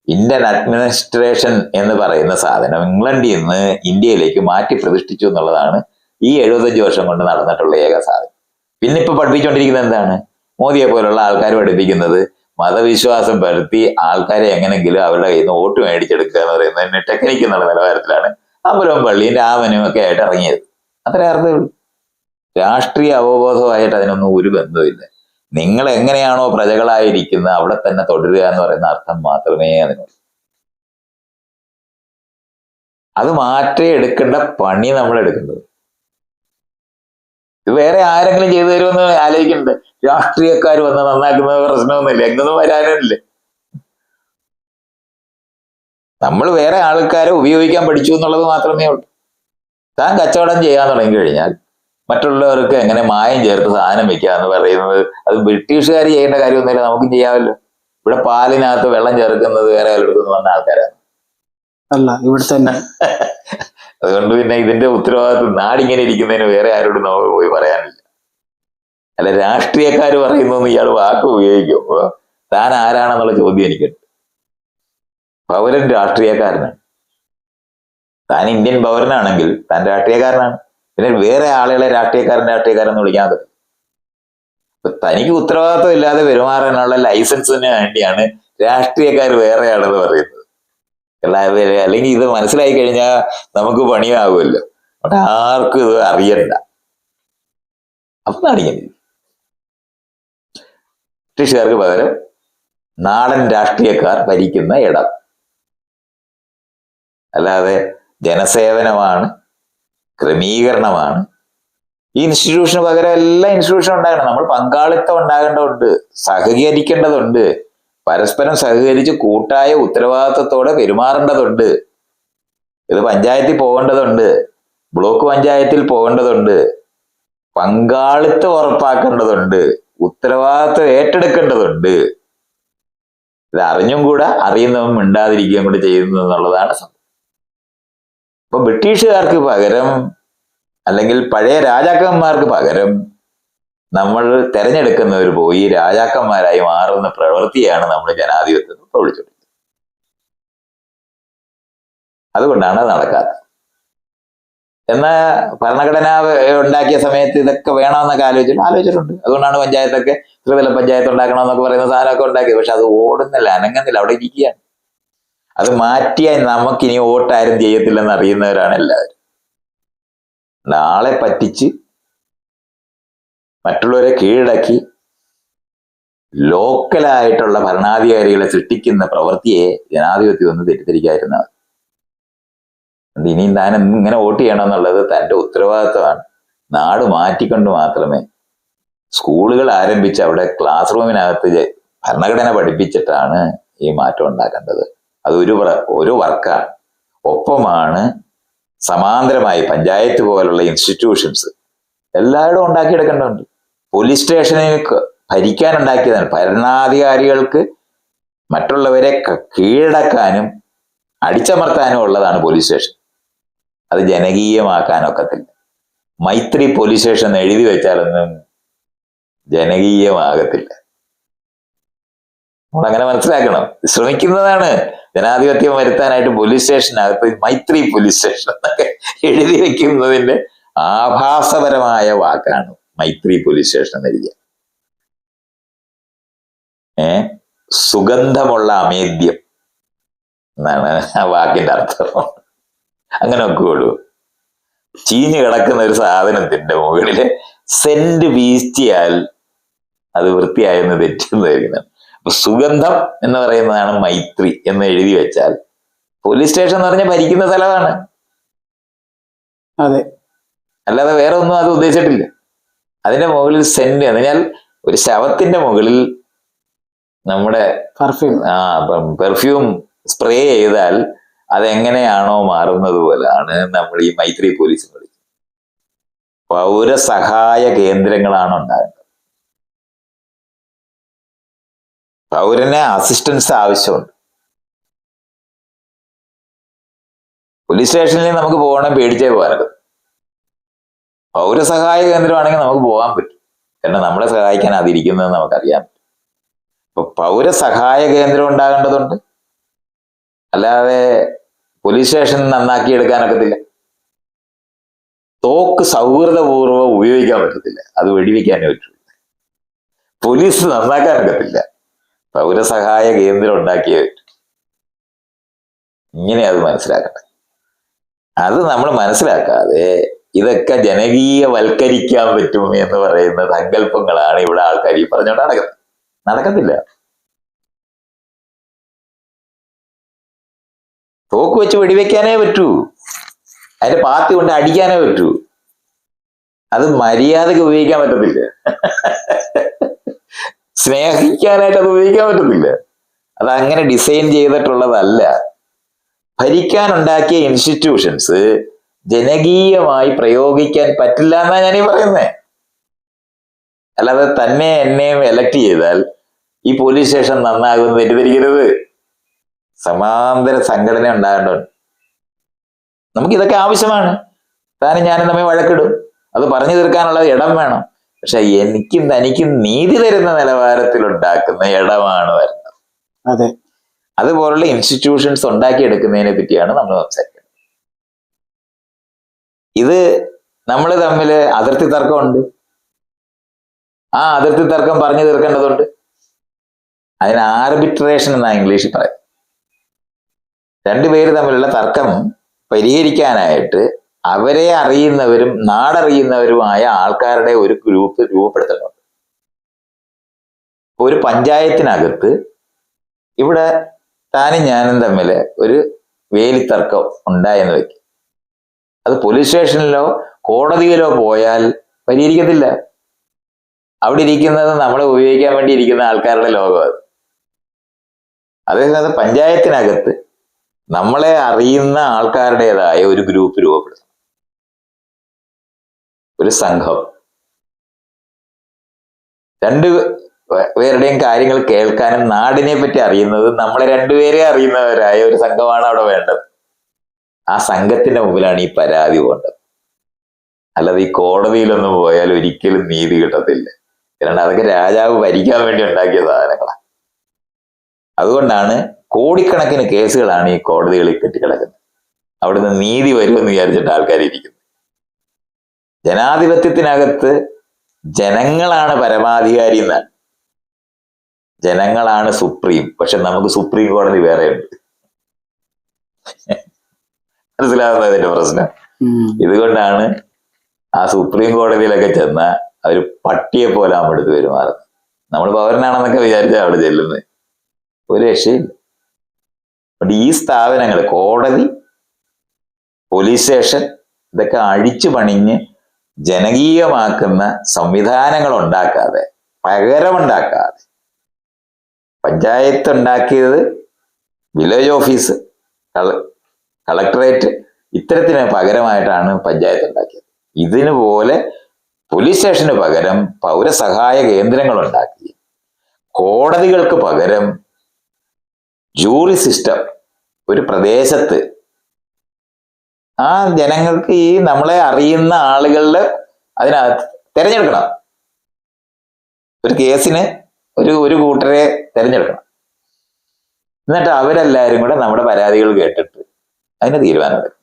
ഇന്ത്യൻ അഡ്മിനിസ്ട്രേഷൻ എന്ന് പറയുന്ന സാധനം ഇംഗ്ലണ്ടിൽ നിന്ന് ഇന്ത്യയിലേക്ക് മാറ്റി പ്രതിഷ്ഠിച്ചു എന്നുള്ളതാണ് ഈ 75 വർഷം കൊണ്ട് നടന്നിട്ടുള്ള ഏക സാധനം. പിന്നെ ഇപ്പൊ പഠിപ്പിച്ചുകൊണ്ടിരിക്കുന്നത് എന്താണ്? മോദിയെ പോലുള്ള ആൾക്കാർ പഠിപ്പിക്കുന്നത് മതവിശ്വാസം പരത്തി ആൾക്കാരെ എങ്ങനെങ്കിലും അവരുടെ കയ്യിൽ നിന്ന് വോട്ട് മേടിച്ചെടുക്കുക എന്ന് പറയുന്നതിന് ടെക്നിക്ക് എന്നുള്ള നിലവാരത്തിലാണ് അമ്പലവും പള്ളിയും രാമനും ഒക്കെ ആയിട്ട് ഇറങ്ങിയത്. അത്രേ അർത്ഥമുള്ളൂ. രാഷ്ട്രീയ അവബോധമായിട്ട് അതിനൊന്നും ഒരു ബന്ധമില്ല. നിങ്ങൾ എങ്ങനെയാണോ പ്രജകളായിരിക്കുന്നത് അവിടെ തന്നെ തുടരുക എന്ന് പറയുന്ന അർത്ഥം മാത്രമേ അതിനുള്ളൂ. അത് മാറ്റി എടുക്കേണ്ട പണി നമ്മൾ എടുക്കേണ്ടത്. ഇത് വേറെ ആരെങ്കിലും ചെയ്തു തരുമെന്ന് ആലോചിക്കണ്ടേ? രാഷ്ട്രീയക്കാർ വന്ന് നന്നാക്കുന്ന പ്രശ്നമൊന്നുമില്ല, എങ്ങൊന്നും വരാനില്ല. നമ്മൾ വേറെ ആൾക്കാരെ ഉപയോഗിക്കാൻ പഠിച്ചു എന്നുള്ളത് മാത്രമേ ഉള്ളൂ. താൻ കച്ചവടം ചെയ്യാൻ തുടങ്ങി കഴിഞ്ഞാൽ മറ്റുള്ളവർക്ക് എങ്ങനെ മായം ചേർത്ത് സാധനം വെക്കുക എന്ന് പറയുന്നത് അത് ബ്രിട്ടീഷുകാർ ചെയ്യേണ്ട കാര്യമൊന്നുമില്ല, നമുക്കും ചെയ്യാമല്ലോ. ഇവിടെ പാലിനകത്ത് വെള്ളം ചേർക്കുന്നത് വേറെ പലയിടത്തുനിന്ന് വന്ന ആൾക്കാരാണ്, അല്ല ഇവിടെ തന്നെ. അതുകൊണ്ട് പിന്നെ ഇതിന്റെ ഉത്തരവാദിത്വം നാടിങ്ങനെ ഇരിക്കുന്നതിന് വേറെ ആരോടും നമുക്ക് പോയി പറയാനില്ല. അല്ല, രാഷ്ട്രീയക്കാർ പറയുന്നു ഇയാൾ വാക്ക് ഉപയോഗിക്കുമ്പോ താൻ ആരാണെന്നുള്ള ചോദ്യം എനിക്കുണ്ട്. പൗരൻ രാഷ്ട്രീയക്കാരനാണ്. താൻ ഇന്ത്യൻ പൗരനാണെങ്കിൽ താൻ രാഷ്ട്രീയക്കാരനാണ്. പിന്നെ വേറെ ആളുകളെ രാഷ്ട്രീയക്കാരെന്ന് വിളിക്കാൻ പറ്റും. തനിക്ക് ഉത്തരവാദിത്വം ഇല്ലാതെ പെരുമാറാനുള്ള ലൈസൻസിന് വേണ്ടിയാണ് രാഷ്ട്രീയക്കാർ വേറെയാണെന്ന് പറയുന്നത്. അല്ലെങ്കിൽ ഇത് മനസ്സിലായി കഴിഞ്ഞാൽ നമുക്ക് പണിയാകുമല്ലോ. അവിടെ ആർക്കും ഇത് അറിയണ്ട. അപ്പൊ നാടിങ്ങനെ ബ്രിട്ടീഷുകാർക്ക് പകരം നാടൻ രാഷ്ട്രീയക്കാർ ഭരിക്കുന്ന ഇടം. അല്ലാതെ ജനസേവനമാണ്, ക്രമീകരണമാണ്. ഈ ഇൻസ്റ്റിറ്റ്യൂഷന് പകരം എല്ലാ ഇൻസ്റ്റിറ്റ്യൂഷനും ഉണ്ടാകണം. നമ്മൾ പങ്കാളിത്തം ഉണ്ടാകേണ്ടതുണ്ട്, സഹകരിക്കേണ്ടതുണ്ട്, പരസ്പരം സഹകരിച്ച് കൂട്ടായ ഉത്തരവാദിത്വത്തോടെ പെരുമാറേണ്ടതുണ്ട്. ഇത് പഞ്ചായത്തിൽ പോകേണ്ടതുണ്ട്, ബ്ലോക്ക് പഞ്ചായത്തിൽ പോകേണ്ടതുണ്ട്, പങ്കാളിത്തം ഉറപ്പാക്കേണ്ടതുണ്ട്, ഉത്തരവാദിത്വം ഏറ്റെടുക്കേണ്ടതുണ്ട്. ഇത് അറിഞ്ഞും കൂടെ അറിയുന്നവൻ മിണ്ടാതിരിക്കുകയും കൂടെ ചെയ്യുന്നു എന്നുള്ളതാണ് സംഭവം. ഇപ്പൊ ബ്രിട്ടീഷുകാർക്ക് പകരം അല്ലെങ്കിൽ പഴയ രാജാക്കന്മാർക്ക് പകരം നമ്മൾ തെരഞ്ഞെടുക്കുന്നവർ പോയി രാജാക്കന്മാരായി മാറുന്ന പ്രവൃത്തിയാണ് നമ്മൾ ജനാധിപത്യം വിളിച്ചുകൊണ്ടിരിക്കുന്നത്. അതുകൊണ്ടാണ് അത് നടക്കാത്തത്. എന്നാൽ ഭരണഘടന ഉണ്ടാക്കിയ സമയത്ത് ഇതൊക്കെ വേണമെന്നൊക്കെ ആലോചിച്ചിട്ടുണ്ട്. അതുകൊണ്ടാണ് പഞ്ചായത്തൊക്കെ ത്രിതല പഞ്ചായത്ത് ഉണ്ടാക്കണമെന്നൊക്കെ പറയുന്ന സാധനമൊക്കെ ഉണ്ടാക്കിയത്. പക്ഷെ അത് ഓടുന്നില്ല, അനങ്ങുന്നില്ല, അവിടെ ഇരിക്കുകയാണ്. അത് മാറ്റിയാൽ നമുക്കിനി വോട്ടാരും ചെയ്യത്തില്ലെന്ന് അറിയുന്നവരാണ് എല്ലാവരും. ആളെ പറ്റിച്ച് മറ്റുള്ളവരെ കീഴടക്കി ലോക്കലായിട്ടുള്ള ഭരണാധികാരികളെ സൃഷ്ടിക്കുന്ന പ്രവൃത്തിയെ ജനാധിപത്യം ഒന്ന് തെറ്റിദ്ധരിക്കാതിരുന്നാൽ ഇനിയും താൻ ഇങ്ങനെ വോട്ട് ചെയ്യണമെന്നുള്ളത് തൻ്റെ ഉത്തരവാദിത്വമാണ്. നാട് മാറ്റിക്കൊണ്ട് മാത്രമേ സ്കൂളുകൾ ആരംഭിച്ച് അവിടെ ക്ലാസ് റൂമിനകത്ത് ഭരണഘടന പഠിപ്പിച്ചിട്ടാണ് ഈ മാറ്റം ഉണ്ടാക്കേണ്ടത്. അത് ഒരു വർക്കാണ്. ഒപ്പമാണ് സമാന്തരമായി പഞ്ചായത്ത് പോലുള്ള ഇൻസ്റ്റിറ്റ്യൂഷൻസ് എല്ലായിടും ഉണ്ടാക്കിയെടുക്കേണ്ടതുണ്ട്. പോലീസ് സ്റ്റേഷനിൽ ഭരിക്കാനുണ്ടാക്കിയതാണ്. ഭരണാധികാരികൾക്ക് മറ്റുള്ളവരെ കീഴടക്കാനും അടിച്ചമർത്താനും ഉള്ളതാണ് പോലീസ് സ്റ്റേഷൻ. അത് ജനകീയമാക്കാനൊക്കത്തില്ല. മൈത്രി പോലീസ് സ്റ്റേഷൻ എഴുതി വെച്ചാലൊന്നും ജനകീയമാകത്തില്ല. നമ്മളങ്ങനെ മനസ്സിലാക്കണം. ശ്രമിക്കുന്നതാണ് ജനാധിപത്യം വരുത്താനായിട്ട് പോലീസ് സ്റ്റേഷനകത്ത് മൈത്രി പോലീസ് സ്റ്റേഷൻ എന്നൊക്കെ എഴുതി വെക്കുന്നതിന്റെ ആഭാസപരമായ വാക്കാണ് മൈത്രി പോലീസ് സ്റ്റേഷൻ എന്നെഴുതിയ. സുഗന്ധമുള്ള അമേദ്യം എന്നാണ് ആ വാക്കിന്റെ അർത്ഥം. അങ്ങനെ ഒക്കെയുള്ളൂ. ചീഞ്ഞു കിടക്കുന്ന ഒരു സാധനത്തിന്റെ മുകളില് സെന്റ് വീഴ്ത്തിയാൽ അത് വൃത്തിയായെന്ന് തെറ്റുന്നതായിരിക്കണം. അപ്പൊ സുഗന്ധം എന്ന് പറയുന്നതാണ് മൈത്രി എന്ന് എഴുതി വെച്ചാൽ പോലീസ് സ്റ്റേഷൻ എന്ന് പറഞ്ഞാൽ ഭരിക്കുന്ന സ്ഥലമാണ്. അതെ, അല്ലാതെ വേറെ ഒന്നും അത് ഉദ്ദേശിച്ചിട്ടില്ല. അതിന്റെ മുകളിൽ സെന്റ് എന്ന് പറഞ്ഞാൽ ഒരു ശവത്തിന്റെ മുകളിൽ നമ്മുടെ പെർഫ്യൂം സ്പ്രേ ചെയ്താൽ അതെങ്ങനെയാണോ മാറുന്നത് പോലെയാണ് നമ്മൾ ഈ മൈത്രി പോലീസ് വിളിക്കുന്നത്. പൗരസഹായ കേന്ദ്രങ്ങളാണ് ഉണ്ടാകുന്നത്. പൗരന് അസിസ്റ്റൻസ് ആവശ്യമുണ്ട്. പോലീസ് സ്റ്റേഷനിൽ നമുക്ക് പോകണം, പേടിച്ചേ പോകാനൊക്കെ. പൗരസഹായ കേന്ദ്രമാണെങ്കിൽ നമുക്ക് പോകാൻ പറ്റും, കാരണം നമ്മളെ സഹായിക്കാൻ അതിരിക്കുന്നത് നമുക്കറിയാം. അപ്പൊ പൗരസഹായ കേന്ദ്രം ഉണ്ടാകേണ്ടതുണ്ട്, അല്ലാതെ പോലീസ് സ്റ്റേഷൻ നന്നാക്കി എടുക്കാനൊക്കത്തില്ല. തോക്ക് സൗഹൃദപൂർവ്വം ഉപയോഗിക്കാൻ പറ്റത്തില്ല, അത് വെടിവെക്കാനേ പറ്റുള്ളൂ. പോലീസ് നന്നാക്കാനൊക്കത്തില്ല, പൗരസഹായ കേന്ദ്രം ഉണ്ടാക്കിയേ പറ്റും. ഇങ്ങനെ അത് മനസ്സിലാക്കട്ടെ. അത് നമ്മൾ മനസ്സിലാക്കാതെ ഇതൊക്കെ ജനകീയവൽക്കരിക്കാൻ പറ്റും എന്ന് പറയുന്ന സങ്കല്പങ്ങളാണ് ഇവിടെ ആൾക്കാർ ഈ പറഞ്ഞുകൊണ്ട് നടക്കുന്നത്. നടക്കത്തില്ല. തോക്ക് വെച്ച് വെടിവെക്കാനേ പറ്റൂ, അതിന്റെ പാത്തി കൊണ്ട് അടിക്കാനേ പറ്റൂ. അത് മര്യാദക്ക് ഉപയോഗിക്കാൻ പറ്റത്തില്ല. സ്നേഹിക്കാനായിട്ട് അത് ഉപയോഗിക്കാൻ പറ്റത്തില്ല. അത് അങ്ങനെ ഡിസൈൻ ചെയ്തിട്ടുള്ളതല്ല. ഭരിക്കാനുണ്ടാക്കിയ ഇൻസ്റ്റിറ്റ്യൂഷൻസ് ജനകീയമായി പ്രയോഗിക്കാൻ പറ്റില്ല എന്നാ ഞാനീ പറയുന്നേ. അല്ലാതെ തന്നെ എന്നെയും എലക്ട് ചെയ്താൽ ഈ പോലീസ് സ്റ്റേഷൻ നന്നാകുമെന്ന് തെറ്റിദ്ധരിക്കരുത്. സമാന്തര സംഘടന ഉണ്ടാകേണ്ടതുണ്ട്. നമുക്കിതൊക്കെ ആവശ്യമാണ്. താനും ഞാനും തമ്മിൽ വഴക്കിടും, അത് പറഞ്ഞു തീർക്കാനുള്ള ഇടം വേണം. പക്ഷെ എനിക്കും തനിക്കും നീതി തരുന്ന നിലവാരത്തിൽ ഉണ്ടാക്കുന്ന ഇടമാണ് വരുന്നത്. അതെ, അതുപോലുള്ള ഇൻസ്റ്റിറ്റ്യൂഷൻസ് ഉണ്ടാക്കിയെടുക്കുന്നതിനെ പറ്റിയാണ് നമ്മൾ സംസാരിക്കുന്നത്. ഇത് നമ്മൾ തമ്മിൽ അതിർത്തി തർക്കമുണ്ട്, ആ അതിർത്തി തർക്കം പറഞ്ഞു തീർക്കേണ്ടതുണ്ട്. അതിന് ആർബിട്രേഷൻ എന്നാണ് ഇംഗ്ലീഷിൽ പറയും. രണ്ടുപേര് തമ്മിലുള്ള തർക്കം പരിഹരിക്കാനായിട്ട് അവരെ അറിയുന്നവരും നാടറിയുന്നവരുമായ ആൾക്കാരുടെ ഒരു ഗ്രൂപ്പ് രൂപപ്പെടുത്തുന്നുണ്ട്. ഒരു പഞ്ചായത്തിനകത്ത് ഇവിടെ താനും ഞാനും തമ്മിൽ ഒരു വേലിത്തർക്കം ഉണ്ടായെന്ന് വയ്ക്കും. അത് പോലീസ് സ്റ്റേഷനിലോ കോടതിയിലോ പോയാൽ പരിഹരിക്കത്തില്ല. അവിടെ ഇരിക്കുന്നത് നമ്മളെ ഉപയോഗിക്കാൻ വേണ്ടി ഇരിക്കുന്ന ആൾക്കാരുടെ ലോകം അത്. അതേസമയത്ത് പഞ്ചായത്തിനകത്ത് നമ്മളെ അറിയുന്ന ആൾക്കാരുടേതായ ഒരു ഗ്രൂപ്പ് രൂപപ്പെടുത്തണം, ഒരു സംഘം. രണ്ടു പേരുടെയും കാര്യങ്ങൾ കേൾക്കാനും നാടിനെ പറ്റി അറിയുന്നത് നമ്മളെ രണ്ടുപേരെ അറിയുന്നവരായ ഒരു സംഘമാണ് അവിടെ വേണ്ടത്. ആ സംഘത്തിന്റെ മുമ്പിലാണ് ഈ പരാതി പോകേണ്ടത്. അല്ലാതെ ഈ കോടതിയിലൊന്നും പോയാൽ ഒരിക്കലും നീതി കിട്ടത്തില്ല. കാരണം അതൊക്കെ രാജാവ് ഭരിക്കാൻ വേണ്ടി ഉണ്ടാക്കിയ സാധനങ്ങളാണ്. അതുകൊണ്ടാണ് കോടിക്കണക്കിന് കേസുകളാണ് ഈ കോടതികളിൽ കെട്ടിക്കിടക്കുന്നത്. അവിടുന്ന് നീതി വരുമെന്ന് വിചാരിച്ചിട്ട് ആൾക്കാർ ഇരിക്കുന്നു. ജനാധിപത്യത്തിനകത്ത് ജനങ്ങളാണ് പരമാധികാരി എന്നാണ്, ജനങ്ങളാണ് സുപ്രീം. പക്ഷെ നമുക്ക് സുപ്രീം കോടതി വേറെ ഉണ്ട്. മനസ്സിലാവുന്നതിന്റെ പ്രശ്നം ഇതുകൊണ്ടാണ്. ആ സുപ്രീം കോടതിയിലൊക്കെ ചെന്ന അവര് പട്ടിയെ പോലെ എടുത്ത് പെരുമാറുന്നത്. നമ്മൾ പൗരനാണെന്നൊക്കെ വിചാരിച്ചാൽ അവിടെ ചെല്ലുന്നത്. ഒരു രക്ഷയില്ല. ഈ സ്ഥാപനങ്ങൾ, കോടതി, പോലീസ് സ്റ്റേഷൻ, ഇതൊക്കെ അഴിച്ചു പണിഞ്ഞ് ജനകീയമാക്കുന്ന സംവിധാനങ്ങൾ ഉണ്ടാക്കാതെ, പകരമുണ്ടാക്കാതെ, പഞ്ചായത്ത് ഉണ്ടാക്കിയത് വില്ലേജ് ഓഫീസ്, കളക്ടറേറ്റ്, ഇത്തരത്തിന് പകരമായിട്ടാണ് പഞ്ചായത്ത് ഉണ്ടാക്കിയത്. ഇതിനു പോലെ പോലീസ് സ്റ്റേഷന് പകരം പൗരസഹായ കേന്ദ്രങ്ങൾ ഉണ്ടാക്കി, കോടതികൾക്ക് പകരം ജൂറി സിസ്റ്റം ഒരു പ്രദേശത്ത് ആ ജനങ്ങൾക്ക് ഈ നമ്മളെ അറിയുന്ന ആളുകളുടെ അതിനകത്ത് തിരഞ്ഞെടുക്കണം. ഒരു കേസിന് ഒരു കൂട്ടരെ തിരഞ്ഞെടുക്കണം. എന്നിട്ട് അവരെല്ലാവരും കൂടെ നമ്മുടെ പരാതികൾ കേട്ടിട്ട് അതിന് തീരുമാനമെടുക്കണം.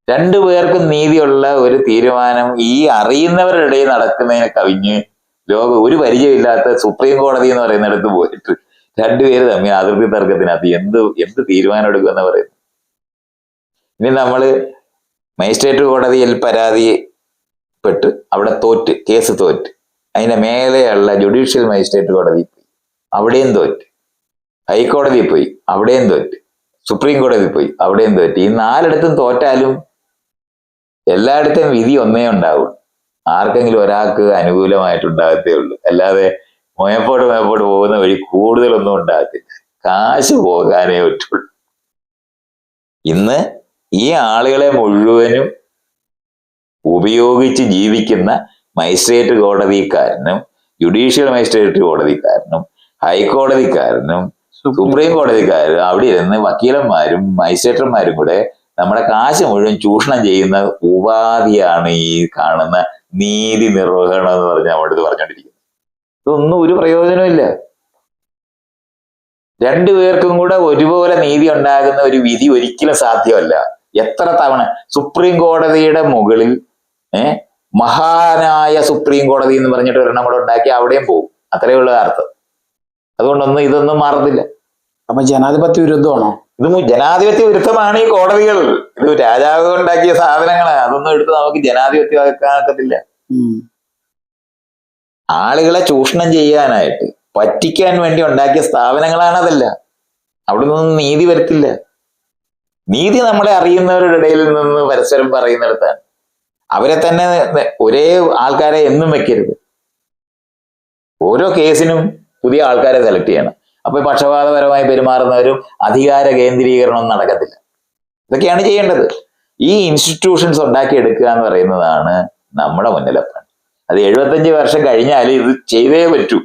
രണ്ടുപേർക്കും നീതിയുള്ള ഒരു തീരുമാനം ഈ അറിയുന്നവരുടെ ഇടയിൽ നടക്കുന്നതിനെ കവിഞ്ഞ് ഒരു പരിചയമില്ലാത്ത സുപ്രീം കോടതി എന്ന് പറയുന്നിടത്ത് പോയിട്ട് രണ്ടുപേര് തമ്മിൽ അതിർത്തി തർക്കത്തിനകത്ത് എന്ത് തീരുമാനം എടുക്കുമെന്ന് പറയുന്നു. ഇനി നമ്മള് മജിസ്ട്രേറ്റ് കോടതിയിൽ പരാതിപ്പെട്ട് അവിടെ കേസ് തോറ്റ് അതിന്റെ മേലെയുള്ള ജുഡീഷ്യൽ മജിസ്ട്രേറ്റ് കോടതി പോയി, അവിടെയും തോറ്റ്. ഹൈക്കോടതിയിൽ പോയി, അവിടെയും തോറ്റ്. സുപ്രീം കോടതിയിൽ പോയി, അവിടെയും തോറ്റ്. ഈ 4 തോറ്റാലും എല്ലായിടത്തും വിധി ഒന്നേ ഉണ്ടാവും. ആർക്കെങ്കിലും ഒരാൾക്ക് അനുകൂലമായിട്ടുണ്ടാകത്തേ ഉള്ളൂ. അല്ലാതെ മുയപ്പോട്ട് പോകുന്ന വഴി കൂടുതലൊന്നും ഉണ്ടാകത്തില്ല. കാശ് പോകാനേ പറ്റുള്ളൂ. ഇന്ന് ഈ ആളുകളെ മുഴുവനും ഉപയോഗിച്ച് ജീവിക്കുന്ന മജിസ്ട്രേറ്റ് കോടതിക്കാരനും ജുഡീഷ്യൽ മജിസ്ട്രേറ്റ് കോടതിക്കാരനും ഹൈക്കോടതിക്കാരനും സുപ്രീം കോടതിക്കാരും അവിടെ ഇരുന്ന് വക്കീലന്മാരും മജിസ്ട്രേറ്റർമാരും കൂടെ നമ്മുടെ കാശ് മുഴുവൻ ചൂഷണം ചെയ്യുന്ന ഉപാധിയാണ് ഈ കാണുന്ന നീതി നിർവഹണം എന്ന് പറഞ്ഞ് നമ്മുടെ അടുത്ത് പറഞ്ഞുകൊണ്ടിരിക്കുന്നത്. ഇതൊന്നും ഒരു പ്രയോജനമില്ല. രണ്ടുപേർക്കും കൂടെ ഒരുപോലെ നീതി ഉണ്ടാകുന്ന ഒരു വിധി ഒരിക്കലും സാധ്യമല്ല. എത്ര തവണ സുപ്രീം കോടതിയുടെ മുകളിൽ മഹാനായ സുപ്രീം കോടതി എന്ന് പറഞ്ഞിട്ട് ഒരെണ്ണം കൂടെ ഉണ്ടാക്കി അവിടെയും പോകും. അത്രയേ ഉള്ള അർത്ഥം. അതുകൊണ്ടൊന്നും ഇതൊന്നും മാറത്തില്ല. അപ്പൊ ജനാധിപത്യ വിരുദ്ധമാണോ? ഇത് ജനാധിപത്യ വിരുദ്ധമാണ് ഈ കോടതികൾ. ഇത് രാജാവ് ഉണ്ടാക്കിയ സാധനങ്ങളാണ്. അതൊന്നും എടുത്ത് നമുക്ക് ജനാധിപത്യമാക്കാനൊക്കത്തില്ല. ആളുകളെ ചൂഷണം ചെയ്യാനായിട്ട് പറ്റിക്കാൻ വേണ്ടി ഉണ്ടാക്കിയ സ്ഥാപനങ്ങളാണ് അതല്ല. അവിടെ നിന്നും നീതി വരത്തില്ല. നീതി നമ്മളെ അറിയുന്നവരുടെ ഇടയിൽ നിന്ന് പരസ്പരം പറയുന്നിടത്താണ്. അവരെ തന്നെ ഒരേ ആൾക്കാരെ എന്നും വെക്കരുത്. ഓരോ കേസിനും പുതിയ ആൾക്കാരെ സെലക്ട് ചെയ്യണം. അപ്പൊ പക്ഷപാതപരമായി പെരുമാറുന്നവരും അധികാര കേന്ദ്രീകരണം നടക്കത്തില്ല. ഇതൊക്കെയാണ് ചെയ്യേണ്ടത്. ഈ ഇൻസ്റ്റിറ്റ്യൂഷൻസ് ഉണ്ടാക്കിയെടുക്കുക എന്ന് പറയുന്നതാണ് നമ്മുടെ മുന്നിലെപ്പാണ്. അത് 75 വർഷം കഴിഞ്ഞാൽ ഇത് ചെയ്തേ പറ്റൂ.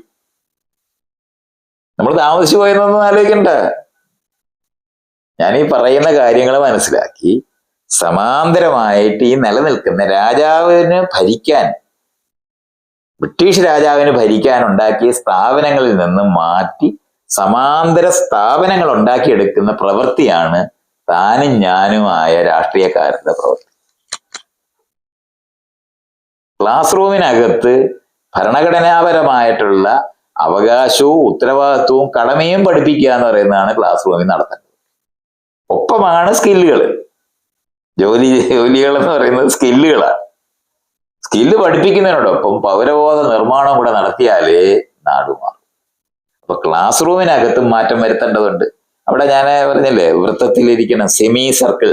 നമ്മൾ താമസിച്ചു പോയെന്നൊന്നും ആലോചിക്കണ്ട. ഞാൻ ഈ പറയുന്ന കാര്യങ്ങൾ മനസ്സിലാക്കി സമാന്തരമായിട്ട് ഈ നിലനിൽക്കുന്ന രാജാവിന് ഭരിക്കാൻ, ബ്രിട്ടീഷ് രാജാവിന് ഭരിക്കാൻ ഉണ്ടാക്കിയ സ്ഥാപനങ്ങളിൽ നിന്ന് മാറ്റി സമാന്തര സ്ഥാപനങ്ങൾ ഉണ്ടാക്കിയെടുക്കുന്ന പ്രവൃത്തിയാണ് താനും ഞാനുമായ രാഷ്ട്രീയക്കാരുടെ പ്രവൃത്തി. ക്ലാസ് റൂമിനകത്ത് ഭരണഘടനാപരമായിട്ടുള്ള അവകാശവും ഉത്തരവാദിത്വവും കടമയും പഠിപ്പിക്കുക എന്ന് പറയുന്നതാണ് ക്ലാസ് റൂമിൽ നടത്തേണ്ടത്. ഒപ്പമാണ് സ്കില്ലുകൾ. ജോലികൾ എന്ന് പറയുന്നത് സ്കില്ലുകളാണ്. സ്കില്ല് പഠിപ്പിക്കുന്നതിനോടൊപ്പം പൗരബോധ നിർമ്മാണം കൂടെ നടത്തിയാലേ നാട് മാറും. അപ്പൊ ക്ലാസ് റൂമിനകത്തും മാറ്റം വരുത്തേണ്ടതുണ്ട്. അവിടെ ഞാൻ പറഞ്ഞില്ലേ, വൃത്തത്തിലിരിക്കണം, സെമി സർക്കിൾ.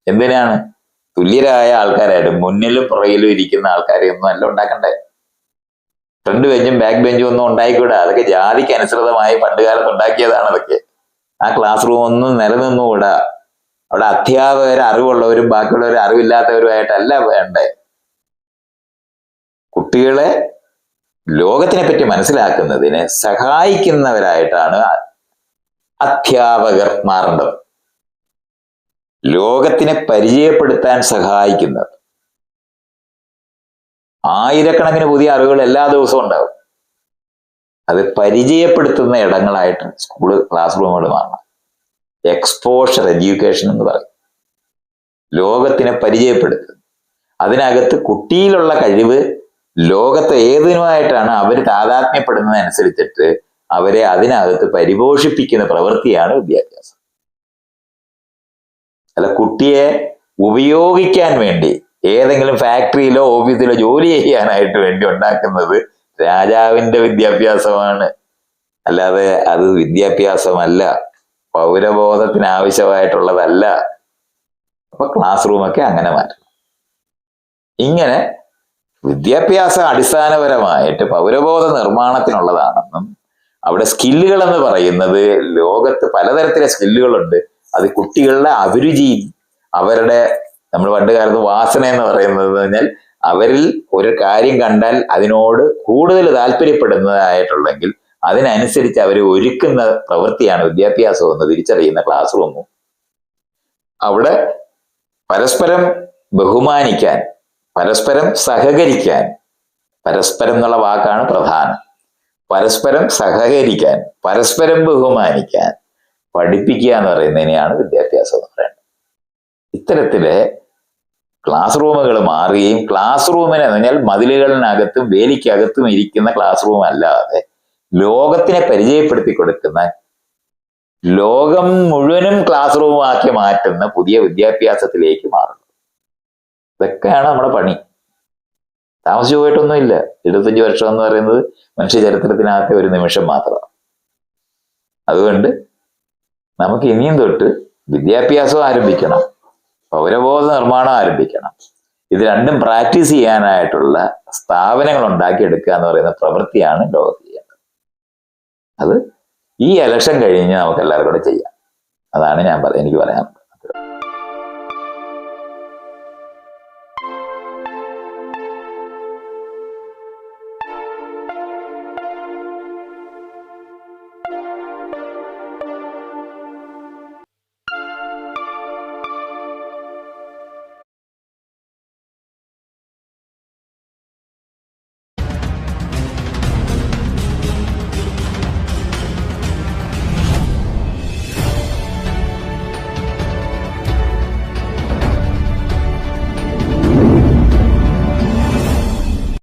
എന്തിനാണ്? തുല്യരായ ആൾക്കാരായിട്ട് മുന്നിലും പുറകിലും ഇരിക്കുന്ന ആൾക്കാരെ ഒന്നും അല്ല ഉണ്ടാക്കണ്ടേ. ഫ്രണ്ട് ബെഞ്ചും ബാക്ക് ബെഞ്ചും ഒന്നും ഉണ്ടായിക്കൂടാ. അതൊക്കെ ജാതിക്ക് അനുസൃതമായി പണ്ട് കാലത്ത് ഉണ്ടാക്കിയതാണ്. അതൊക്കെ ആ ക്ലാസ് റൂം ഒന്നും നിലനിന്നുകൂടാ. അവിടെ അധ്യാപകർ അറിവുള്ളവരും ബാക്കിയുള്ളവർ അറിവില്ലാത്തവരുമായിട്ടല്ല വേണ്ടേ. കുട്ടികളെ ലോകത്തിനെ പറ്റി മനസ്സിലാക്കുന്നതിന് സഹായിക്കുന്നവരായിട്ടാണ് അധ്യാപകർ മാറേണ്ടത്. ലോകത്തിനെ പരിചയപ്പെടുത്താൻ സഹായിക്കുന്നത്. ആയിരക്കണക്കിന് പുതിയ അറിവുകൾ എല്ലാ ദിവസവും ഉണ്ടാവും. അത് പരിചയപ്പെടുത്തുന്ന ഇടങ്ങളായിട്ട് സ്കൂള് ക്ലാസ് റൂമുകൾ മാറണം. എക്സ്പോഷർ എഡ്യൂക്കേഷൻ എന്ന് പറയും. ലോകത്തിനെ പരിചയപ്പെടുത്തുന്നത്. അതിനകത്ത് കുട്ടിയിലുള്ള കഴിവ് ലോകത്തെ ഏതിനുമായിട്ടാണ് അവർ താതാത്മ്യപ്പെടുന്നതനുസരിച്ചിട്ട് അവരെ അതിനകത്ത് പരിപോഷിപ്പിക്കുന്ന പ്രവൃത്തിയാണ് വിദ്യാഭ്യാസം. അല്ല കുട്ടിയെ ഉപയോഗിക്കാൻ വേണ്ടി ഏതെങ്കിലും ഫാക്ടറിയിലോ ഓഫീസിലോ ജോലി ചെയ്യാനായിട്ട് വേണ്ടി ഉണ്ടാക്കുന്നത് രാജാവിന്റെ വിദ്യാഭ്യാസമാണ്. അല്ലാതെ അത് വിദ്യാഭ്യാസമല്ല, പൗരബോധത്തിന് ആവശ്യമായിട്ടുള്ളതല്ല. അപ്പൊ ക്ലാസ് റൂമൊക്കെ അങ്ങനെ മാറ്റണം. ഇങ്ങനെ വിദ്യാഭ്യാസം അടിസ്ഥാനപരമായിട്ട് പൗരബോധ നിർമ്മാണത്തിനുള്ളതാണെന്നും അവിടെ സ്കില്ലുകൾ എന്ന് പറയുന്നത് ലോകത്ത് പലതരത്തിലെ സ്കില്ലുകളുണ്ട്. അത് കുട്ടികളുടെ അഭിരുചിയും അവരുടെ, നമ്മൾ പണ്ട് കാലത്ത് വാസന എന്ന് പറയുന്നത് പറഞ്ഞാൽ അവരിൽ ഒരു കാര്യം കണ്ടാൽ അതിനോട് കൂടുതൽ താല്പര്യപ്പെടുന്നതായിട്ടുണ്ടെങ്കിൽ അതിനനുസരിച്ച് അവരെ ഒരുക്കുന്ന പ്രവൃത്തിയാണ് വിദ്യാഭ്യാസം എന്ന് തിരിച്ചറിയുന്ന ക്ലാസ് റൂമും. അവിടെ പരസ്പരം ബഹുമാനിക്കാൻ, പരസ്പരം സഹകരിക്കാൻ, പരസ്പരം എന്നുള്ള വാക്കാണ് പ്രധാനം. പരസ്പരം സഹകരിക്കാൻ, പരസ്പരം ബഹുമാനിക്കാൻ പഠിപ്പിക്കുക എന്ന് പറയുന്നതിനെയാണ് വിദ്യാഭ്യാസം എന്ന് പറയുന്നത്. ഇത്തരത്തില് ക്ലാസ് റൂമുകൾ മാറുകയും, ക്ലാസ് റൂമിനെ പറഞ്ഞാൽ മതിലുകളിനകത്തും വേലിക്കകത്തും ഇരിക്കുന്ന ക്ലാസ് റൂം അല്ലാതെ ലോകത്തിനെ പരിചയപ്പെടുത്തി കൊടുക്കുന്ന, ലോകം മുഴുവനും ക്ലാസ് റൂമാക്കി മാറ്റുന്ന പുതിയ വിദ്യാഭ്യാസത്തിലേക്ക് മാറുന്നത്. ഇതൊക്കെയാണ് നമ്മുടെ പണി. താമസിച്ചു പോയിട്ടൊന്നുമില്ല. 25 വർഷം എന്ന് പറയുന്നത് മനുഷ്യ ചരിത്രത്തിനകത്തെ ഒരു നിമിഷം മാത്രമാണ്. അതുകൊണ്ട് നമുക്ക് ഇനിയും തൊട്ട് വിദ്യാഭ്യാസം ആരംഭിക്കണം, പൗരബോധ നിർമ്മാണം ആരംഭിക്കണം. ഇത് രണ്ടും പ്രാക്ടീസ് ചെയ്യാനായിട്ടുള്ള സ്ഥാപനങ്ങൾ ഉണ്ടാക്കിയെടുക്കുക എന്ന് പറയുന്ന പ്രവൃത്തിയാണ് ലോകത്ത് ചെയ്യേണ്ടത്. അത് ഈ ഇലക്ഷൻ കഴിഞ്ഞ് നമുക്ക് എല്ലാവർക്കും കൂടെ ചെയ്യാം. അതാണ് എനിക്ക് പറയാനുള്ളത്.